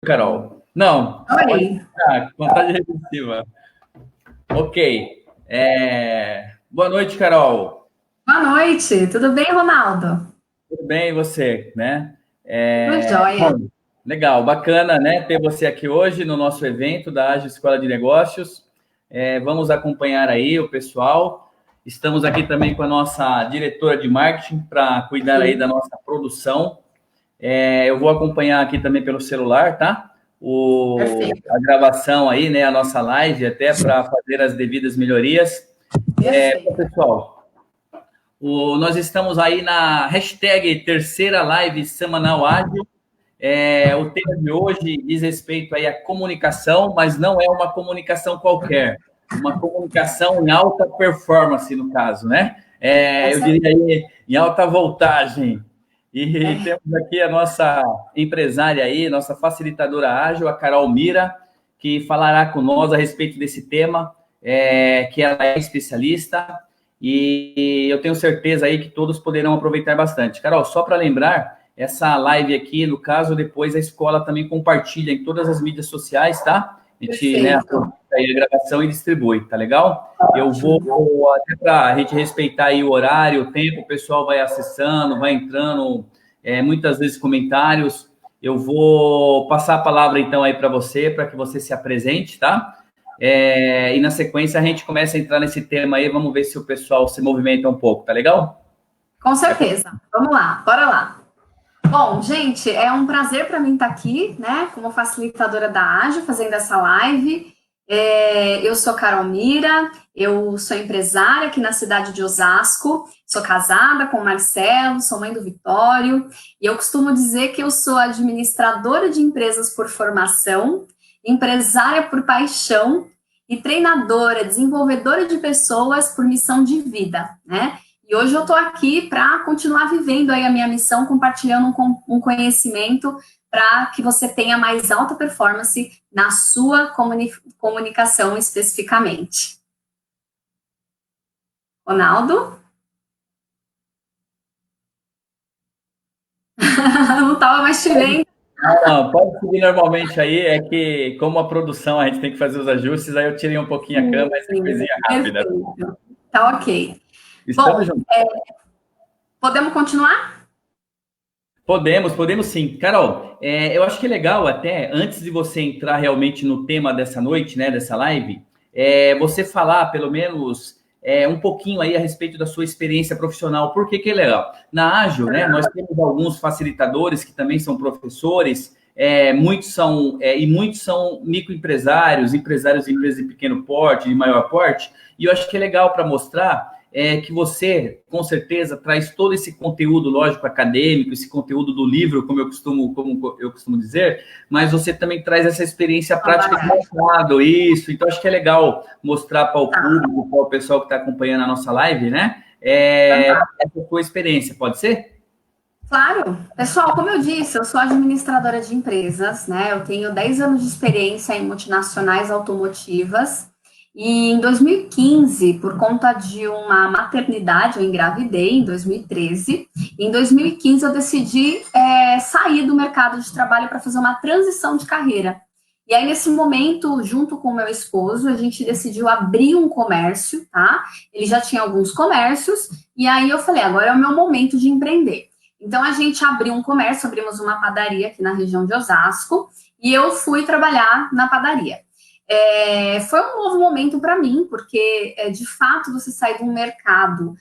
Carol. Não, pode Oi, ficar, contagem regressiva. Ok. Boa noite, Carol. boa noite, tudo bem, Ronaldo? Tudo bem, e você, né? Tudo jóia. Bom, legal, bacana, né, ter você aqui hoje no nosso evento da Ágil Escola de Negócios. Vamos acompanhar aí o pessoal. Estamos aqui também com a nossa diretora de marketing para cuidar aí da Sim, nossa produção. Eu vou acompanhar aqui também pelo celular, tá? perfeito, A gravação aí, né? A nossa live, até para fazer as devidas melhorias. Bom, perfeito. pessoal, nós estamos aí na hashtag terceira live semanal ágil. O tema de hoje diz respeito aí à comunicação, mas não é uma comunicação qualquer, uma comunicação em alta performance, no caso, né? Com Eu certeza. diria aí, em alta voltagem. E temos aqui a nossa empresária aí, nossa facilitadora ágil, a Carol Mira, que falará com nós a respeito desse tema, que ela é especialista, e eu tenho certeza aí que todos poderão aproveitar bastante. Carol, só para lembrar, essa live aqui, no caso, depois a escola também compartilha em todas as mídias sociais, tá? A gente, né, Perfeito. aproveita aí a gravação e distribui, tá legal? Eu vou, Ótimo. até para a gente respeitar aí o horário, o tempo, o pessoal vai acessando, vai entrando, muitas vezes comentários. Eu vou passar a palavra, então, aí para que você se apresente, tá? E na sequência a gente começa a entrar nesse tema aí, vamos ver se o pessoal se movimenta um pouco, tá legal? Com É com... certeza. Vamos lá, bora lá. Bom, gente, é um prazer para mim estar aqui, né, como facilitadora da Ágil, fazendo essa live. Eu sou Carol Mira, eu sou empresária aqui na cidade de Osasco, sou casada com o Marcelo, sou mãe do Vitório, e eu costumo dizer que eu sou administradora de empresas por formação, empresária por paixão e treinadora, desenvolvedora de pessoas por missão de vida, né? E hoje eu estou aqui para continuar vivendo aí a minha missão, compartilhando um conhecimento para que você tenha mais alta performance na sua comunicação especificamente. Ronaldo? Não estava mais te vendo. Não, pode seguir normalmente aí, é que como a produção a gente tem que fazer os ajustes, aí eu tirei um pouquinho a Sim, câmera, essa coisinha rápida. perfeito. Tá ok. Estamos Bom, juntos. podemos continuar? Podemos sim. Carol, eu acho que é legal até, antes de você entrar realmente no tema dessa noite, né, dessa live, você falar pelo menos um pouquinho aí a respeito da sua experiência profissional. Por que que é legal? Na Ágil, né, nós temos alguns facilitadores que também são professores, muitos são microempresários, empresários de empresas de pequeno porte, de maior porte, e eu acho que é legal para mostrar que você, com certeza, traz todo esse conteúdo, lógico, acadêmico, esse conteúdo do livro, como eu costumo dizer, mas você também traz essa experiência prática de mercado, isso. Então, acho que é legal mostrar para o público, para o pessoal que está acompanhando a nossa live, né? Essa sua experiência, pode ser? Claro. Pessoal, como eu disse, eu sou administradora de empresas, né? Eu tenho 10 anos de experiência em multinacionais automotivas. E em 2015, por conta de uma maternidade, eu engravidei em 2013. Em 2015, eu decidi sair do mercado de trabalho para fazer uma transição de carreira. E aí, nesse momento, junto com o meu esposo, a gente decidiu abrir um comércio, tá? Ele já tinha alguns comércios, e aí eu falei, agora é o meu momento de empreender. Então, a gente abriu um comércio, abrimos uma padaria aqui na região de Osasco, e eu fui trabalhar na padaria. Foi um novo momento para mim, porque, de fato, você sai de um mercado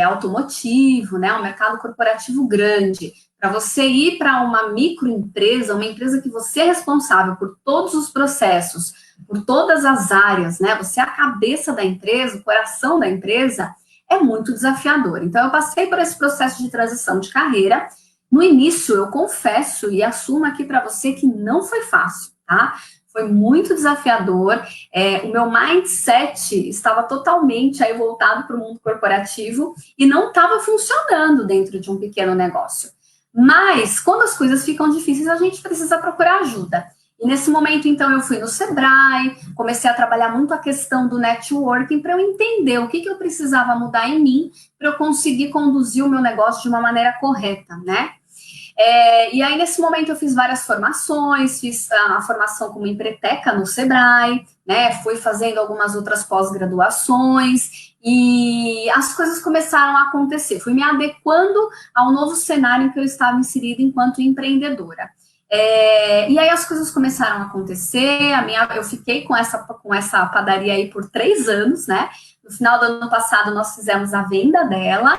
automotivo, né, um mercado corporativo grande, para você ir para uma microempresa, uma empresa que você é responsável por todos os processos, por todas as áreas, né, você é a cabeça da empresa, o coração da empresa, é muito desafiador. Então, eu passei por esse processo de transição de carreira. No início, eu confesso e assumo aqui para você que não foi fácil, tá? Foi muito desafiador. O meu mindset estava totalmente aí voltado para o mundo corporativo e não estava funcionando dentro de um pequeno negócio. Mas, quando as coisas ficam difíceis, a gente precisa procurar ajuda. E nesse momento, então, eu fui no Sebrae, comecei a trabalhar muito a questão do networking para eu entender o que eu precisava mudar em mim para eu conseguir conduzir o meu negócio de uma maneira correta, né? E aí, nesse momento, eu fiz várias formações, fiz a formação como empreteca no Sebrae, né? Fui fazendo algumas outras pós-graduações e as coisas começaram a acontecer. Fui me adequando ao novo cenário em que eu estava inserida enquanto empreendedora. E aí as coisas começaram a acontecer, eu fiquei com essa padaria aí por 3 anos, né? No final do ano passado, nós fizemos a venda dela,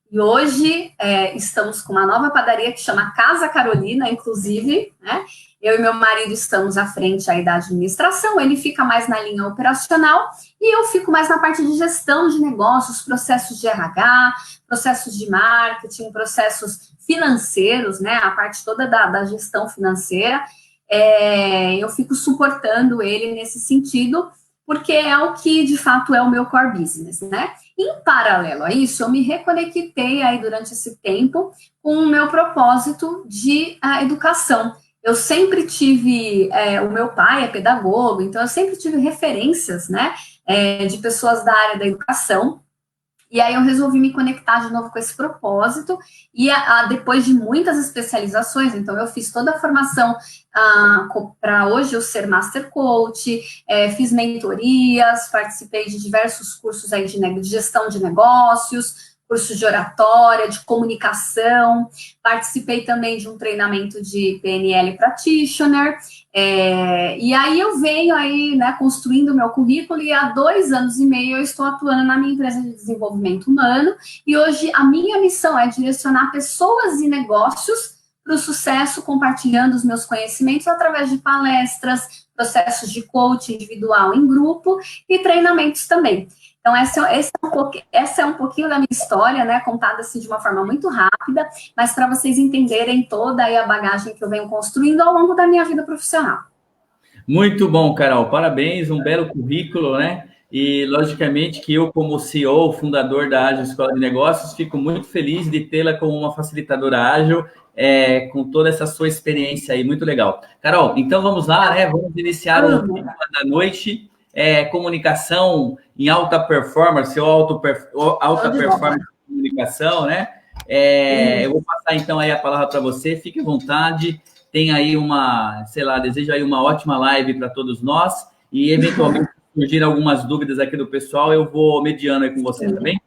e hoje estamos com uma nova padaria que chama Casa Carolina, inclusive, né? Eu e meu marido estamos à frente aí da administração, ele fica mais na linha operacional, e eu fico mais na parte de gestão de negócios, processos de RH, processos de marketing, processos financeiros, né? A parte toda da gestão financeira, eu fico suportando ele nesse sentido, porque é o que, de fato, é o meu core business, né? Em paralelo a isso, eu me reconectei aí durante esse tempo com o meu propósito de educação. Eu sempre tive, o meu pai é pedagogo, então eu sempre tive referências, né, de pessoas da área da educação. E aí eu resolvi me conectar de novo com esse propósito, e depois de muitas especializações, então eu fiz toda a formação para hoje eu ser Master Coach, fiz mentorias, participei de diversos cursos aí de gestão de negócios, cursos de oratória, de comunicação, participei também de um treinamento de PNL Practitioner, e aí eu venho aí, né, construindo o meu currículo, e há 2 anos e meio eu estou atuando na minha empresa de desenvolvimento humano, e hoje a minha missão é direcionar pessoas e negócios para o sucesso, compartilhando os meus conhecimentos através de palestras, processos de coaching individual em grupo e treinamentos também. Então, essa é um pouquinho da minha história, né, contada assim de uma forma muito rápida, mas para vocês entenderem toda aí a bagagem que eu venho construindo ao longo da minha vida profissional. Muito bom, Carol. Parabéns, um belo currículo, né? E, logicamente, que eu, como CEO, fundador da Ágil Escola de Negócios, fico muito feliz de tê-la como uma facilitadora ágil, com toda essa sua experiência aí, muito legal. Carol, então vamos lá, né? Vamos iniciar o tema da noite. Comunicação em alta performance, ou alta performance de comunicação, né? Eu vou passar então aí a palavra para você, fique à vontade, tem aí desejo aí uma ótima live para todos nós, e eventualmente surgir algumas dúvidas aqui do pessoal, eu vou mediando aí com você, tá bem?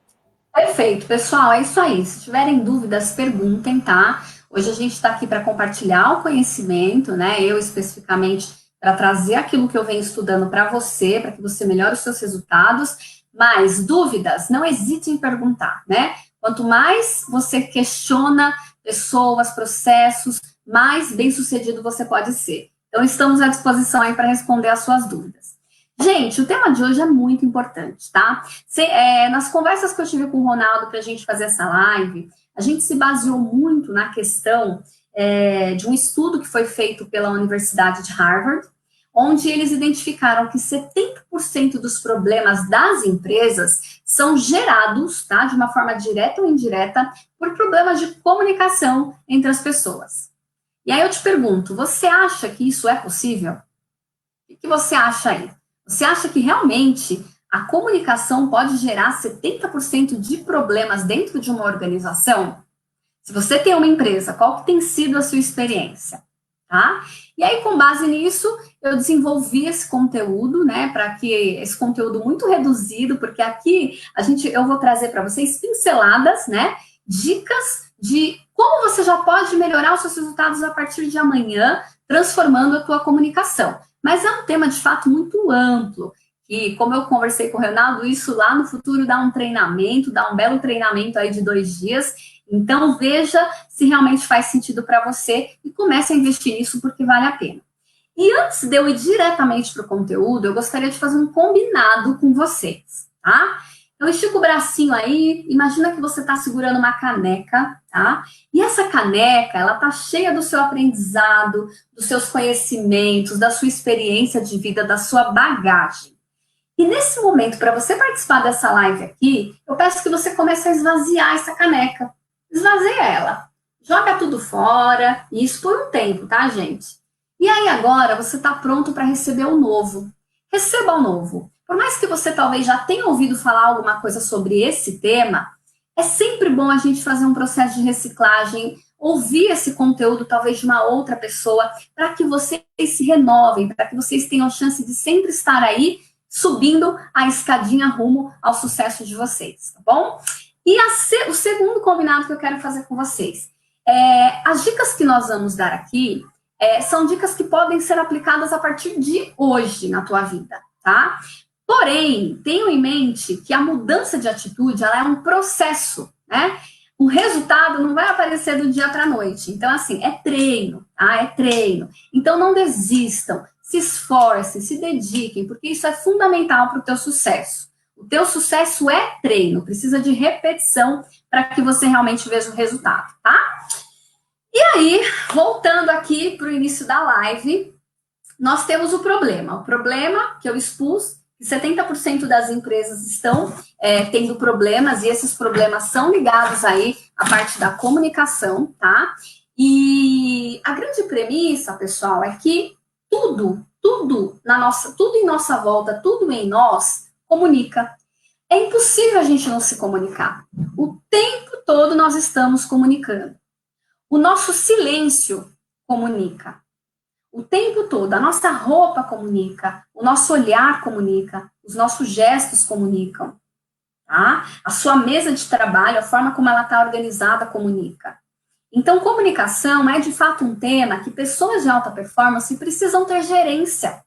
Perfeito, pessoal, é isso aí. Se tiverem dúvidas, perguntem, tá? Hoje a gente está aqui para compartilhar o conhecimento, né? Eu especificamente para trazer aquilo que eu venho estudando para você, para que você melhore os seus resultados. Mas dúvidas, não hesite em perguntar, né? Quanto mais você questiona pessoas, processos, mais bem-sucedido você pode ser. Então, estamos à disposição aí para responder as suas dúvidas. Gente, o tema de hoje é muito importante, tá? Nas conversas que eu tive com o Ronaldo para a gente fazer essa live, a gente se baseou muito na questão de um estudo que foi feito pela Universidade de Harvard, onde eles identificaram que 70% dos problemas das empresas são gerados, tá, de uma forma direta ou indireta, por problemas de comunicação entre as pessoas. E aí eu te pergunto, você acha que isso é possível? O que você acha aí? Você acha que realmente a comunicação pode gerar 70% de problemas dentro de uma organização? Se você tem uma empresa, qual que tem sido a sua experiência? Tá? E aí, com base nisso, eu desenvolvi esse conteúdo, né, para que esse conteúdo muito reduzido, porque aqui eu vou trazer para vocês pinceladas, né, dicas de como você já pode melhorar os seus resultados a partir de amanhã, transformando a tua comunicação. Mas é um tema, de fato, muito amplo, e como eu conversei com o Ronaldo, isso lá no futuro dá um belo treinamento aí de 2 dias. Então, veja se realmente faz sentido para você e comece a investir nisso porque vale a pena. E antes de eu ir diretamente para o conteúdo, eu gostaria de fazer um combinado com vocês, tá? Então, estica o bracinho aí, imagina que você está segurando uma caneca, tá? E essa caneca, ela tá cheia do seu aprendizado, dos seus conhecimentos, da sua experiência de vida, da sua bagagem. E nesse momento, para você participar dessa live aqui, eu peço que você comece a esvaziar essa caneca. Esvazeia ela. Joga tudo fora, e isso por um tempo, tá, gente? E aí agora você está pronto para receber o novo. Receba o novo. Por mais que você talvez já tenha ouvido falar alguma coisa sobre esse tema, é sempre bom a gente fazer um processo de reciclagem, ouvir esse conteúdo, talvez de uma outra pessoa, para que vocês se renovem, para que vocês tenham a chance de sempre estar aí, subindo a escadinha rumo ao sucesso de vocês, tá bom? E o segundo combinado que eu quero fazer com vocês, as dicas que nós vamos dar aqui, são dicas que podem ser aplicadas a partir de hoje na tua vida, tá? Porém, tenham em mente que a mudança de atitude, ela é um processo, né? O resultado não vai aparecer do dia para a noite. Então, assim, é treino, tá? É treino. Então, não desistam, se esforcem, se dediquem, porque isso é fundamental para o teu sucesso. O teu sucesso é treino, precisa de repetição para que você realmente veja o resultado, tá? E aí, voltando aqui para o início da live, nós temos o problema que eu expus, que 70% das empresas estão tendo problemas, e esses problemas são ligados aí à parte da comunicação, tá? E a grande premissa, pessoal, é que tudo em nossa volta, tudo em nós comunica. É impossível a gente não se comunicar. O tempo todo nós estamos comunicando. O nosso silêncio comunica. O tempo todo, a nossa roupa comunica, o nosso olhar comunica, os nossos gestos comunicam, tá? A sua mesa de trabalho, a forma como ela está organizada comunica. Então, comunicação é de fato um tema que pessoas de alta performance precisam ter gerência.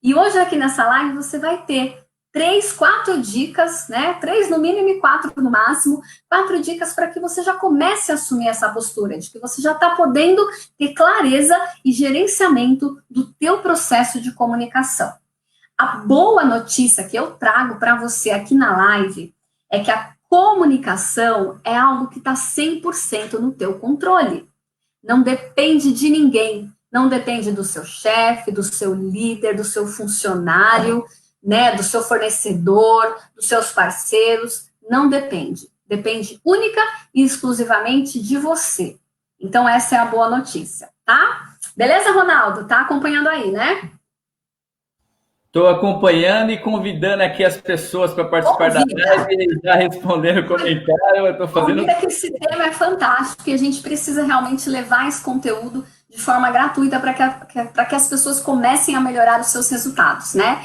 E hoje aqui nessa live você vai ter 3, 4 dicas, né? 3 no mínimo e 4 no máximo, 4 dicas para que você já comece a assumir essa postura, de que você já está podendo ter clareza e gerenciamento do teu processo de comunicação. A boa notícia que eu trago para você aqui na live é que a comunicação é algo que está 100% no teu controle. Não depende de ninguém, não depende do seu chefe, do seu líder, do seu funcionário, né, do seu fornecedor, dos seus parceiros, não depende. Depende única e exclusivamente de você. Então, essa é a boa notícia, tá? Beleza, Ronaldo? Tá acompanhando aí, né? Estou acompanhando e convidando aqui as pessoas para participar da live e já respondendo o comentário. Eu estou fazendo. Que esse tema é fantástico e a gente precisa realmente levar esse conteúdo de forma gratuita para que as pessoas comecem a melhorar os seus resultados, né?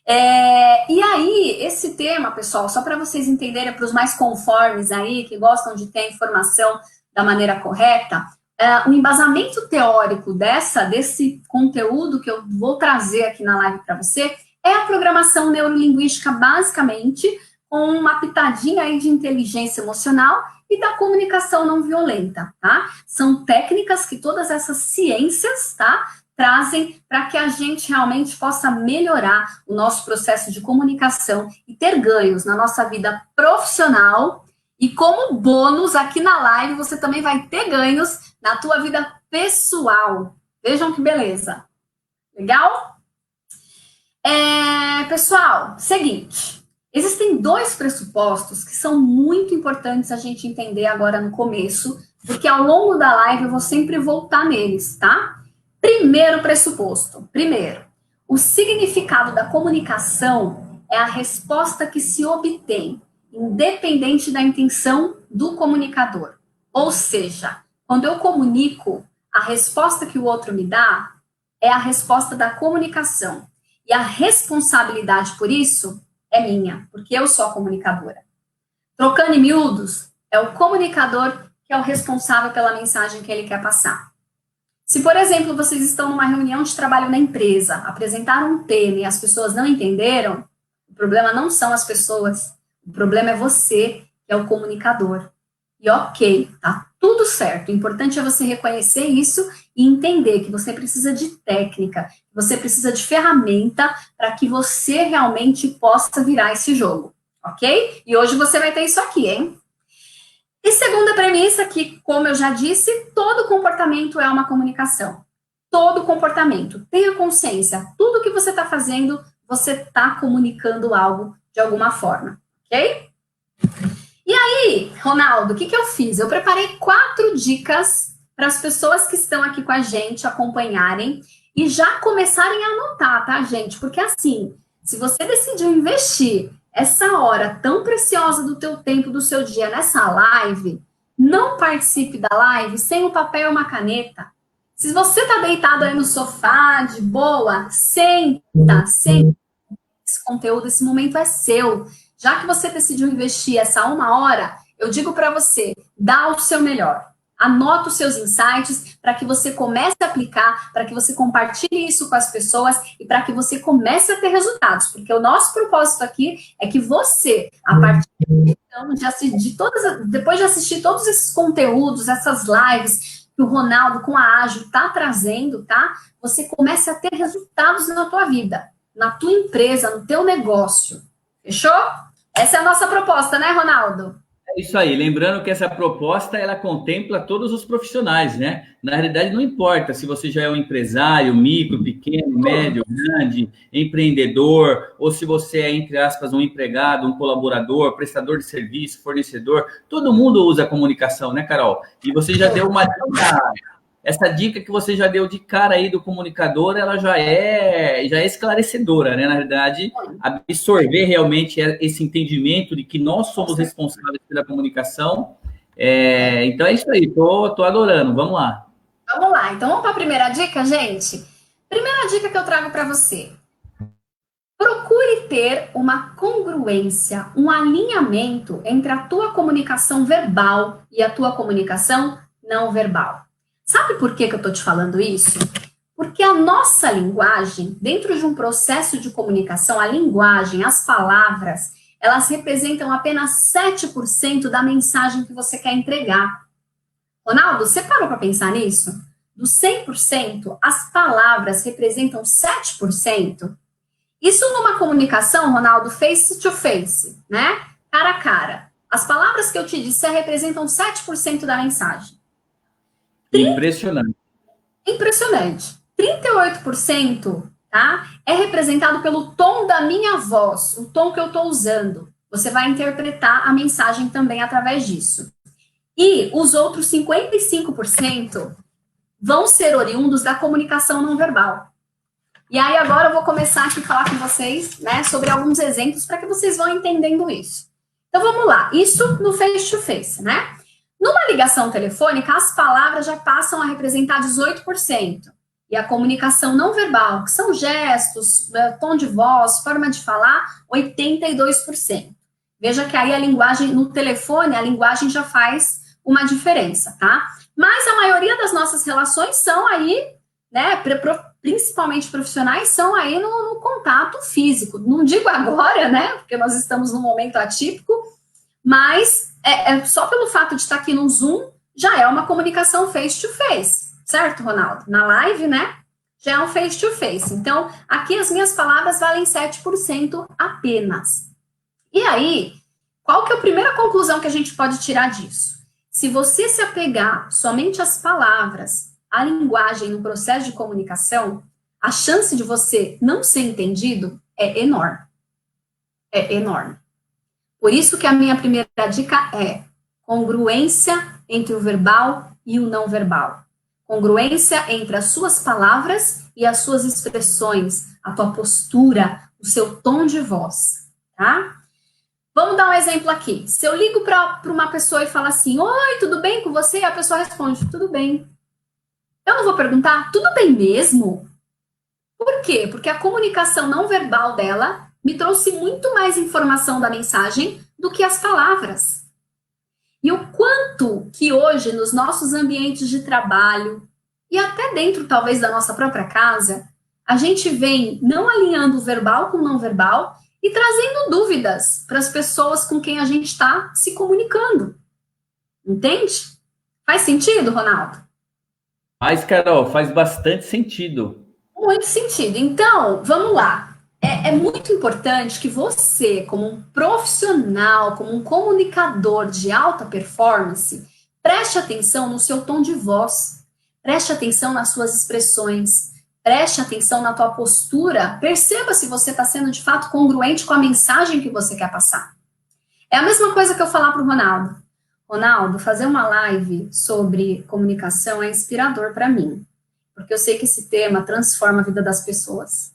E aí, esse tema, pessoal, só para vocês entenderem, para os mais conformes aí, que gostam de ter informação da maneira correta, o embasamento teórico desse conteúdo que eu vou trazer aqui na live para você é a programação neurolinguística, basicamente, com uma pitadinha aí de inteligência emocional e da comunicação não violenta, tá? São técnicas que todas essas ciências, tá, trazem para que a gente realmente possa melhorar o nosso processo de comunicação e ter ganhos na nossa vida profissional. E como bônus, aqui na live, você também vai ter ganhos na tua vida pessoal. Vejam que beleza. Legal? Pessoal, seguinte. Existem 2 pressupostos que são muito importantes a gente entender agora no começo, porque ao longo da live eu vou sempre voltar neles, tá? Primeiro pressuposto. Primeiro, o significado da comunicação é a resposta que se obtém, independente da intenção do comunicador. Ou seja, quando eu comunico, a resposta que o outro me dá é a resposta da comunicação. E a responsabilidade por isso é minha, porque eu sou a comunicadora. Trocando em miúdos, é o comunicador que é o responsável pela mensagem que ele quer passar. Se, por exemplo, vocês estão numa reunião de trabalho na empresa, apresentaram um tema e as pessoas não entenderam, o problema não são as pessoas, o problema é você, que é o comunicador. E ok, tá tudo certo. O importante é você reconhecer isso e entender que você precisa de técnica, que você precisa de ferramenta para que você realmente possa virar esse jogo, ok? E hoje você vai ter isso aqui, hein? E segunda premissa, que, como eu já disse, todo comportamento é uma comunicação. Todo comportamento. Tenha consciência. Tudo que você está fazendo, você está comunicando algo de alguma forma. Ok? E aí, Ronaldo, o que eu fiz? Eu preparei 4 dicas para as pessoas que estão aqui com a gente acompanharem e já começarem a anotar, tá, gente? Porque assim, se você decidiu investir essa hora tão preciosa do teu tempo, do seu dia nessa live, Não participe da live sem um papel e uma caneta. Se você está deitado aí no sofá, de boa, senta. Esse conteúdo, esse momento é seu. Já que você decidiu investir essa 1 hora, eu digo para você, dá o seu melhor. Anota os seus insights para que você comece a aplicar, para que você compartilhe isso com as pessoas e para que você comece a ter resultados. Porque o nosso propósito aqui é que você, a partir então, depois de assistir todos esses conteúdos, essas lives que o Ronaldo com a Ágil está trazendo, tá? Você comece a ter resultados na tua vida, na tua empresa, no teu negócio. Fechou? Essa é a nossa proposta, né, Ronaldo? É isso aí. Lembrando que essa proposta, ela contempla todos os profissionais, né? Na realidade, não importa se você já é um empresário, micro, pequeno, médio, grande, empreendedor, ou se você é, entre aspas, um empregado, um colaborador, prestador de serviço, fornecedor. Todo mundo usa a comunicação, né, Carol? E você já deu uma dica. Essa dica que você já deu de cara aí do comunicador, ela já é esclarecedora, né? Na verdade, absorver realmente esse entendimento de que nós somos responsáveis pela comunicação. Então é isso aí, tô adorando. Vamos lá. Vamos lá. Então vamos para a primeira dica, gente? Primeira dica que eu trago para você. Procure ter uma congruência, um alinhamento entre a tua comunicação verbal e a tua comunicação não verbal. Sabe por que eu estou te falando isso? Porque a nossa linguagem, dentro de um processo de comunicação, a linguagem, as palavras, elas representam apenas 7% da mensagem que você quer entregar. Ronaldo, você parou para pensar nisso? Do 100%, as palavras representam 7%? Isso numa comunicação, Ronaldo, face to face, né? Cara a cara. As palavras que eu te disser representam 7% da mensagem. Impressionante. Impressionante. 38%, tá? É representado pelo tom da minha voz, o tom que eu estou usando. Você vai interpretar a mensagem também através disso. E os outros 55% vão ser oriundos da comunicação não verbal. E aí agora eu vou começar aqui a falar com vocês, né, sobre alguns exemplos para que vocês vão entendendo isso. Então vamos lá, isso no face to face, né? Numa ligação telefônica, as palavras já passam a representar 18%. E a comunicação não verbal, que são gestos, tom de voz, forma de falar, 82%. Veja que aí a linguagem, no telefone, a linguagem já faz uma diferença, tá? Mas a maioria das nossas relações são aí, né, principalmente profissionais, são aí no contato físico. Não digo agora, né, porque nós estamos num momento atípico, mas só pelo fato de estar aqui no Zoom, já é uma comunicação face-to-face, certo, Ronaldo? Na live, né, já é um face-to-face. Então, aqui as minhas palavras valem 7% apenas. E aí, qual que é a primeira conclusão que a gente pode tirar disso? Se você se apegar somente às palavras, à linguagem no processo de comunicação, a chance de você não ser entendido é enorme. É enorme. Por isso que a minha primeira dica é congruência entre o verbal e o não verbal. Congruência entre as suas palavras e as suas expressões, a tua postura, o seu tom de voz, tá? Vamos dar um exemplo aqui. Se eu ligo para uma pessoa e falo assim, oi, tudo bem com você? E a pessoa responde, tudo bem. Eu não vou perguntar, tudo bem mesmo? Por quê? Porque a comunicação não verbal dela me trouxe muito mais informação da mensagem do que as palavras. E o quanto que hoje, nos nossos ambientes de trabalho, e até dentro, talvez, da nossa própria casa, a gente vem não alinhando o verbal com o não verbal e trazendo dúvidas para as pessoas com quem a gente está se comunicando. Entende? Faz sentido, Ronaldo? Mas, Carol, faz bastante sentido. Muito sentido. Então, vamos lá. É muito importante que você, como um profissional, como um comunicador de alta performance, preste atenção no seu tom de voz, preste atenção nas suas expressões, preste atenção na tua postura, perceba se você está sendo de fato congruente com a mensagem que você quer passar. É a mesma coisa que eu falar para o Ronaldo. Ronaldo, fazer uma live sobre comunicação é inspirador para mim, porque eu sei que esse tema transforma a vida das pessoas.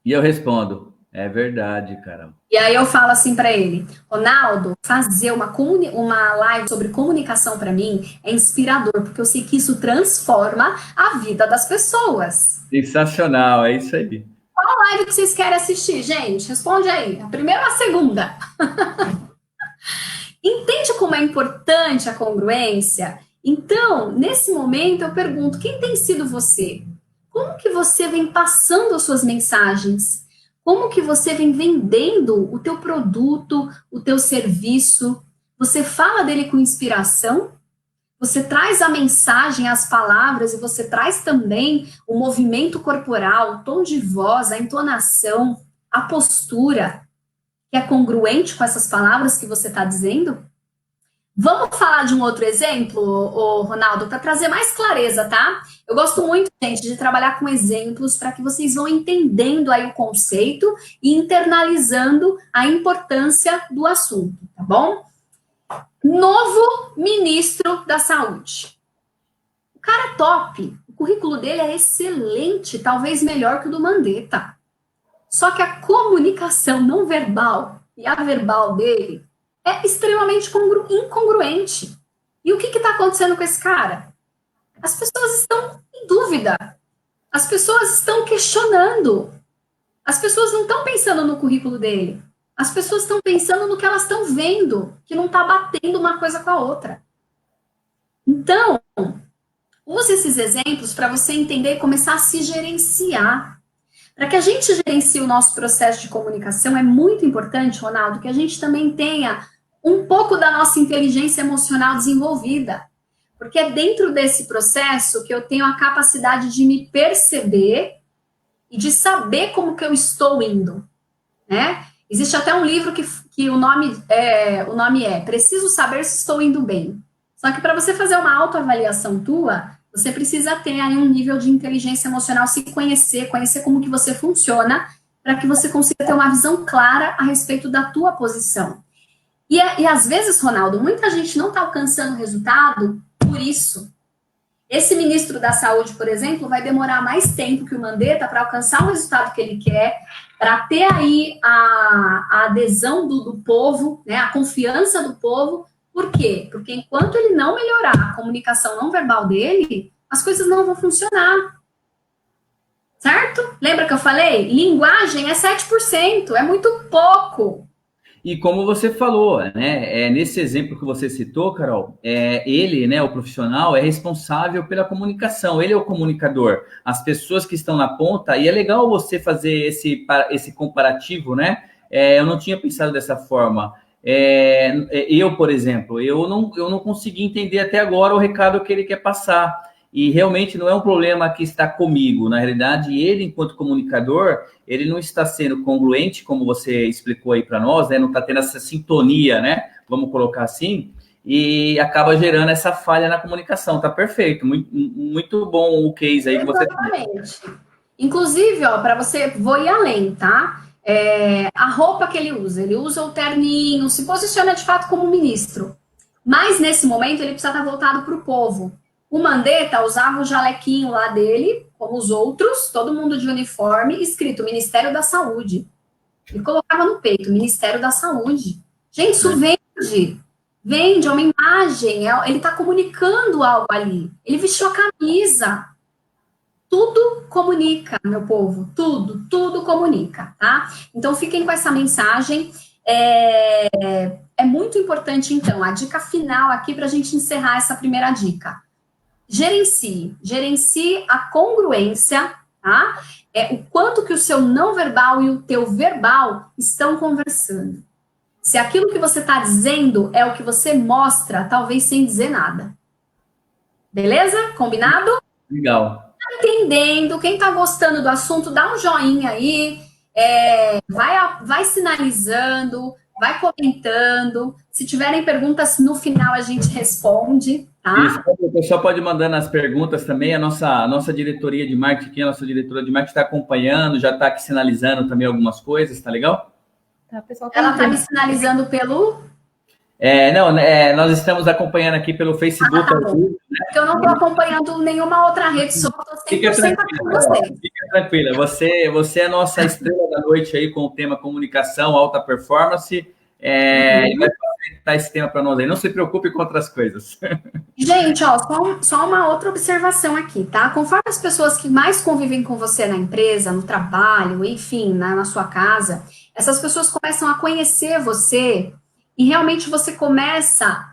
E eu respondo, É verdade, cara. E aí eu falo assim para ele, Ronaldo, fazer uma live sobre comunicação para mim é inspirador, porque eu sei que isso transforma a vida das pessoas. Sensacional, é isso aí. Qual live que vocês querem assistir, gente? Responde aí, a primeira ou a segunda? Entende como é importante a congruência? Então, nesse momento, eu pergunto, quem tem sido você? Como que você vem passando as suas mensagens? Como que você vem vendendo o teu produto, o teu serviço? Você fala dele com inspiração? Você traz a mensagem, as palavras, e você traz também o movimento corporal, o tom de voz, a entonação, a postura, que é congruente com essas palavras que você está dizendo? Vamos falar de um outro exemplo, Ronaldo, para trazer mais clareza, tá? Eu gosto muito, gente, de trabalhar com exemplos para que vocês vão entendendo aí o conceito e internalizando a importância do assunto, tá bom? Novo ministro da Saúde. O cara é top, o currículo dele é excelente, talvez melhor que o do Mandetta. Só que a comunicação não verbal e a verbal dele é extremamente incongruente. E o que está acontecendo com esse cara? As pessoas estão em dúvida. As pessoas estão questionando. As pessoas não estão pensando no currículo dele. As pessoas estão pensando no que elas estão vendo, que não está batendo uma coisa com a outra. Então, use esses exemplos para você entender e começar a se gerenciar. Para que a gente gerencie o nosso processo de comunicação, é muito importante, Ronaldo, que a gente também tenha um pouco da nossa inteligência emocional desenvolvida. Porque é dentro desse processo que eu tenho a capacidade de me perceber e de saber como que eu estou indo, né? Existe até um livro que o nome é Preciso Saber Se Estou Indo Bem. Só que para você fazer uma autoavaliação tua, você precisa ter aí um nível de inteligência emocional, se conhecer como que você funciona, para que você consiga ter uma visão clara a respeito da tua posição. E às vezes, Ronaldo, muita gente não está alcançando resultado por isso. Esse ministro da Saúde, por exemplo, vai demorar mais tempo que o Mandetta para alcançar o resultado que ele quer, para ter aí a adesão do povo, né, a confiança do povo. Por quê? Porque enquanto ele não melhorar a comunicação não verbal dele, as coisas não vão funcionar. Certo? Lembra que eu falei? Linguagem é 7%, é muito pouco. E como você falou, né, nesse exemplo que você citou, Carol, ele, né, o profissional, é responsável pela comunicação, ele é o comunicador. As pessoas que estão na ponta, e é legal você fazer esse comparativo, né? Eu não tinha pensado dessa forma. Eu, por exemplo, eu não consegui entender até agora o recado que ele quer passar. E realmente não é um problema que está comigo. Na realidade, ele, enquanto comunicador, ele não está sendo congruente, como você explicou aí para nós, né? Não está tendo essa sintonia, né? Vamos colocar assim, e acaba gerando essa falha na comunicação. Tá perfeito, muito, muito bom o case aí que você tem. Exatamente. Inclusive, ó, para você, vou ir além, tá? A roupa que ele usa o terninho, se posiciona de fato como ministro. Mas nesse momento ele precisa estar voltado para o povo. O Mandetta usava o jalequinho lá dele, como os outros, todo mundo de uniforme, escrito Ministério da Saúde. Ele colocava no peito, Ministério da Saúde. Gente, isso vende, é uma imagem, ele está comunicando algo ali. Ele vestiu a camisa. Tudo comunica, meu povo, tudo comunica, tá? Então, fiquem com essa mensagem. É muito importante, então, a dica final aqui para a gente encerrar essa primeira dica. Gerencie a congruência, tá? O quanto que o seu não verbal e o teu verbal estão conversando. Se aquilo que você está dizendo é o que você mostra, talvez sem dizer nada. Beleza? Combinado? Legal. Entendendo, quem está gostando do assunto, dá um joinha aí, vai sinalizando, vai comentando. Se tiverem perguntas, no final a gente responde, tá? Isso, o pessoal pode mandar nas perguntas também. A nossa diretoria de marketing, a nossa diretora de marketing está acompanhando, já está aqui sinalizando também algumas coisas, tá legal? Ela está me sinalizando pelo... Nós estamos acompanhando aqui pelo Facebook. Porque eu não estou acompanhando nenhuma outra rede, só estou 100% com você. Fica tranquila, você é a nossa estrela da noite aí com o tema comunicação, alta performance, e vai facilitar esse tema para nós aí. Não se preocupe com outras coisas. Gente, ó, só uma outra observação aqui, tá? Conforme as pessoas que mais convivem com você na empresa, no trabalho, enfim, na sua casa, essas pessoas começam a conhecer você e realmente você começa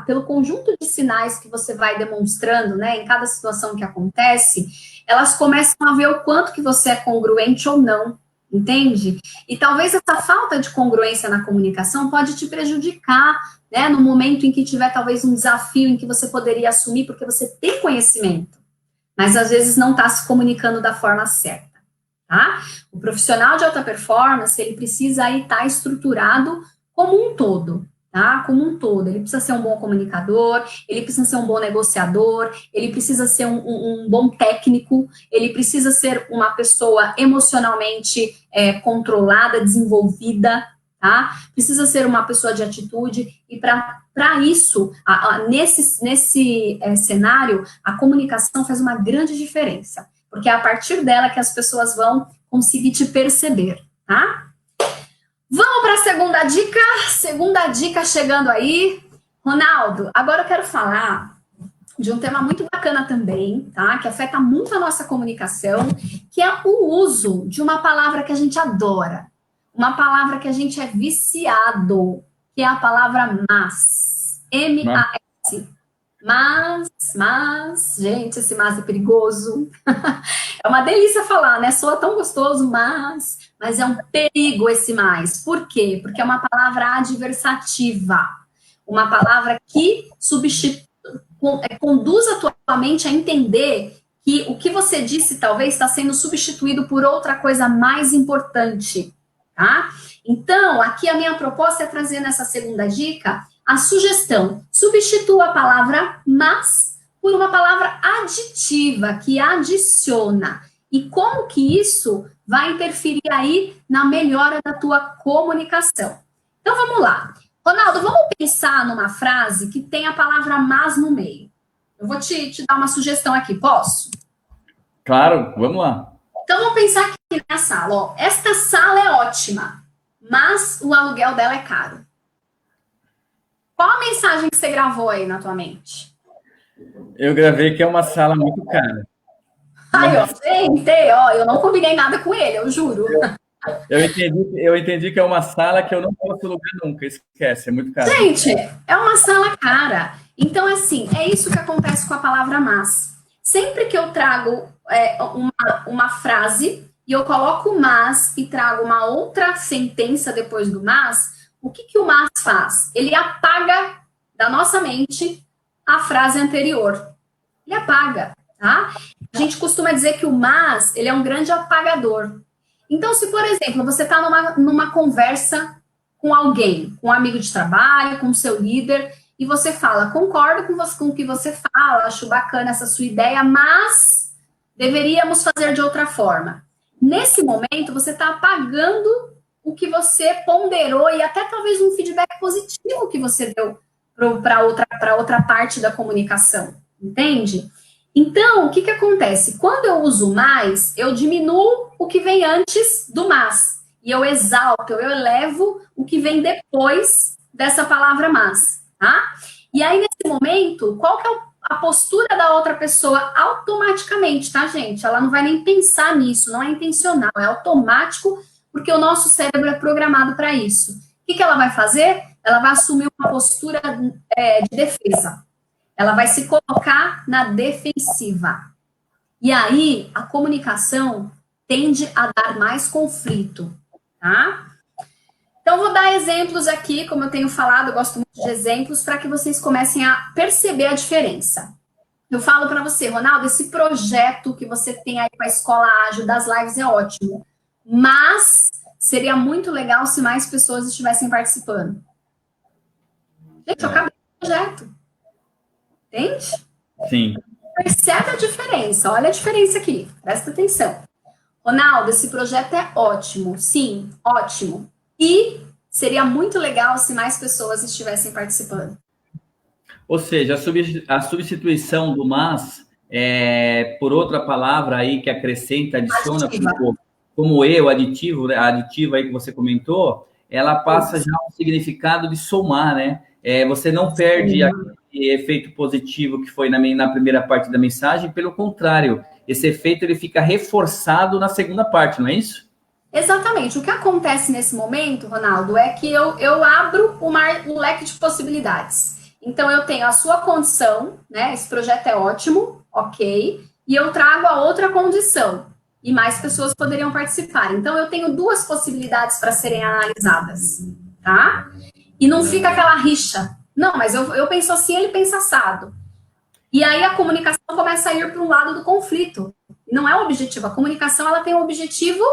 pelo conjunto de sinais que você vai demonstrando, né, em cada situação que acontece, elas começam a ver o quanto que você é congruente ou não, entende? E talvez essa falta de congruência na comunicação pode te prejudicar, né, no momento em que tiver talvez um desafio em que você poderia assumir, porque você tem conhecimento, mas às vezes não está se comunicando da forma certa, tá? O profissional de alta performance, ele precisa aí estar estruturado como um todo, tá? Como um todo. Ele precisa ser um bom comunicador, ele precisa ser um bom negociador, ele precisa ser um bom técnico, ele precisa ser uma pessoa emocionalmente controlada, desenvolvida, tá? Precisa ser uma pessoa de atitude, e para isso, nesse cenário, a comunicação faz uma grande diferença, porque é a partir dela que as pessoas vão conseguir te perceber, tá? Vamos para a segunda dica. Segunda dica chegando aí. Ronaldo, agora eu quero falar de um tema muito bacana também, tá? Que afeta muito a nossa comunicação, que é o uso de uma palavra que a gente adora, uma palavra que a gente é viciado, que é a palavra mas. M-A-S. Mas, gente, esse mas é perigoso. É uma delícia falar, né? Soa tão gostoso, mas é um perigo esse mais. Por quê? Porque é uma palavra adversativa, uma palavra que conduz a tua mente a entender que o que você disse talvez está sendo substituído por outra coisa mais importante, tá? Então, aqui a minha proposta é trazer nessa segunda dica a sugestão: substitua a palavra mas por uma palavra aditiva, que adiciona. E como que isso vai interferir aí na melhora da tua comunicação? Então, vamos lá. Ronaldo, vamos pensar numa frase que tem a palavra mas no meio. Eu vou te dar uma sugestão aqui, posso? Claro, vamos lá. Então, vamos pensar aqui na sala. Ó, esta sala é ótima, mas o aluguel dela é caro. Qual a mensagem que você gravou aí na tua mente? Eu gravei que é uma sala muito cara. Ai, ó, gente, ó, eu não combinei nada com ele, eu juro. Eu entendi que é uma sala que eu não posso alugar nunca, esquece, é muito caro. Gente, é uma sala cara. Então, assim, é isso que acontece com a palavra mas. Sempre que eu trago uma frase e eu coloco mas e trago uma outra sentença depois do mas, o que o mas faz? Ele apaga da nossa mente a frase anterior. Ele apaga, tá? A gente costuma dizer que o mas, ele é um grande apagador. Então, se, por exemplo, você está numa conversa com alguém, com um amigo de trabalho, com o seu líder, e você fala, concordo com o que você fala, acho bacana essa sua ideia, mas deveríamos fazer de outra forma. Nesse momento, você está apagando o que você ponderou e até talvez um feedback positivo que você deu para outra parte da comunicação, entende? Então, o que acontece? Quando eu uso mais, eu diminuo o que vem antes do mas. E eu exalto, eu elevo o que vem depois dessa palavra mas, tá? E aí, nesse momento, qual que é a postura da outra pessoa automaticamente, tá, gente? Ela não vai nem pensar nisso, não é intencional, é automático, porque o nosso cérebro é programado para isso. O que ela vai fazer? Ela vai assumir uma postura de defesa. Ela vai se colocar na defensiva. E aí, a comunicação tende a dar mais conflito, tá? Então, vou dar exemplos aqui, como eu tenho falado, eu gosto muito de exemplos, para que vocês comecem a perceber a diferença. Eu falo para você, Ronaldo, esse projeto que você tem aí com a Escola Ágil das Lives é ótimo, mas seria muito legal se mais pessoas estivessem participando. Gente, eu acabei o projeto. Entende? Sim. Percebe a diferença, olha a diferença aqui, presta atenção. Ronaldo, esse projeto é ótimo, sim, ótimo. E seria muito legal se mais pessoas estivessem participando. Ou seja, a substituição do mas por outra palavra aí que acrescenta, adiciona, como eu, aditivo, né, a aditiva aí que você comentou, ela passa já um significado de somar, né? Você não perde aquele efeito positivo que foi na primeira parte da mensagem, pelo contrário, esse efeito ele fica reforçado na segunda parte, não é isso? Exatamente. O que acontece nesse momento, Ronaldo, é que eu abro um leque de possibilidades. Então, eu tenho a sua condição, né? Esse projeto é ótimo, ok. E eu trago a outra condição. E mais pessoas poderiam participar. Então, eu tenho duas possibilidades para serem analisadas, tá? E não fica aquela rixa. Não, mas eu penso assim, ele pensa assado. E aí a comunicação começa a ir para um lado do conflito. Não é o objetivo. A comunicação, ela tem o objetivo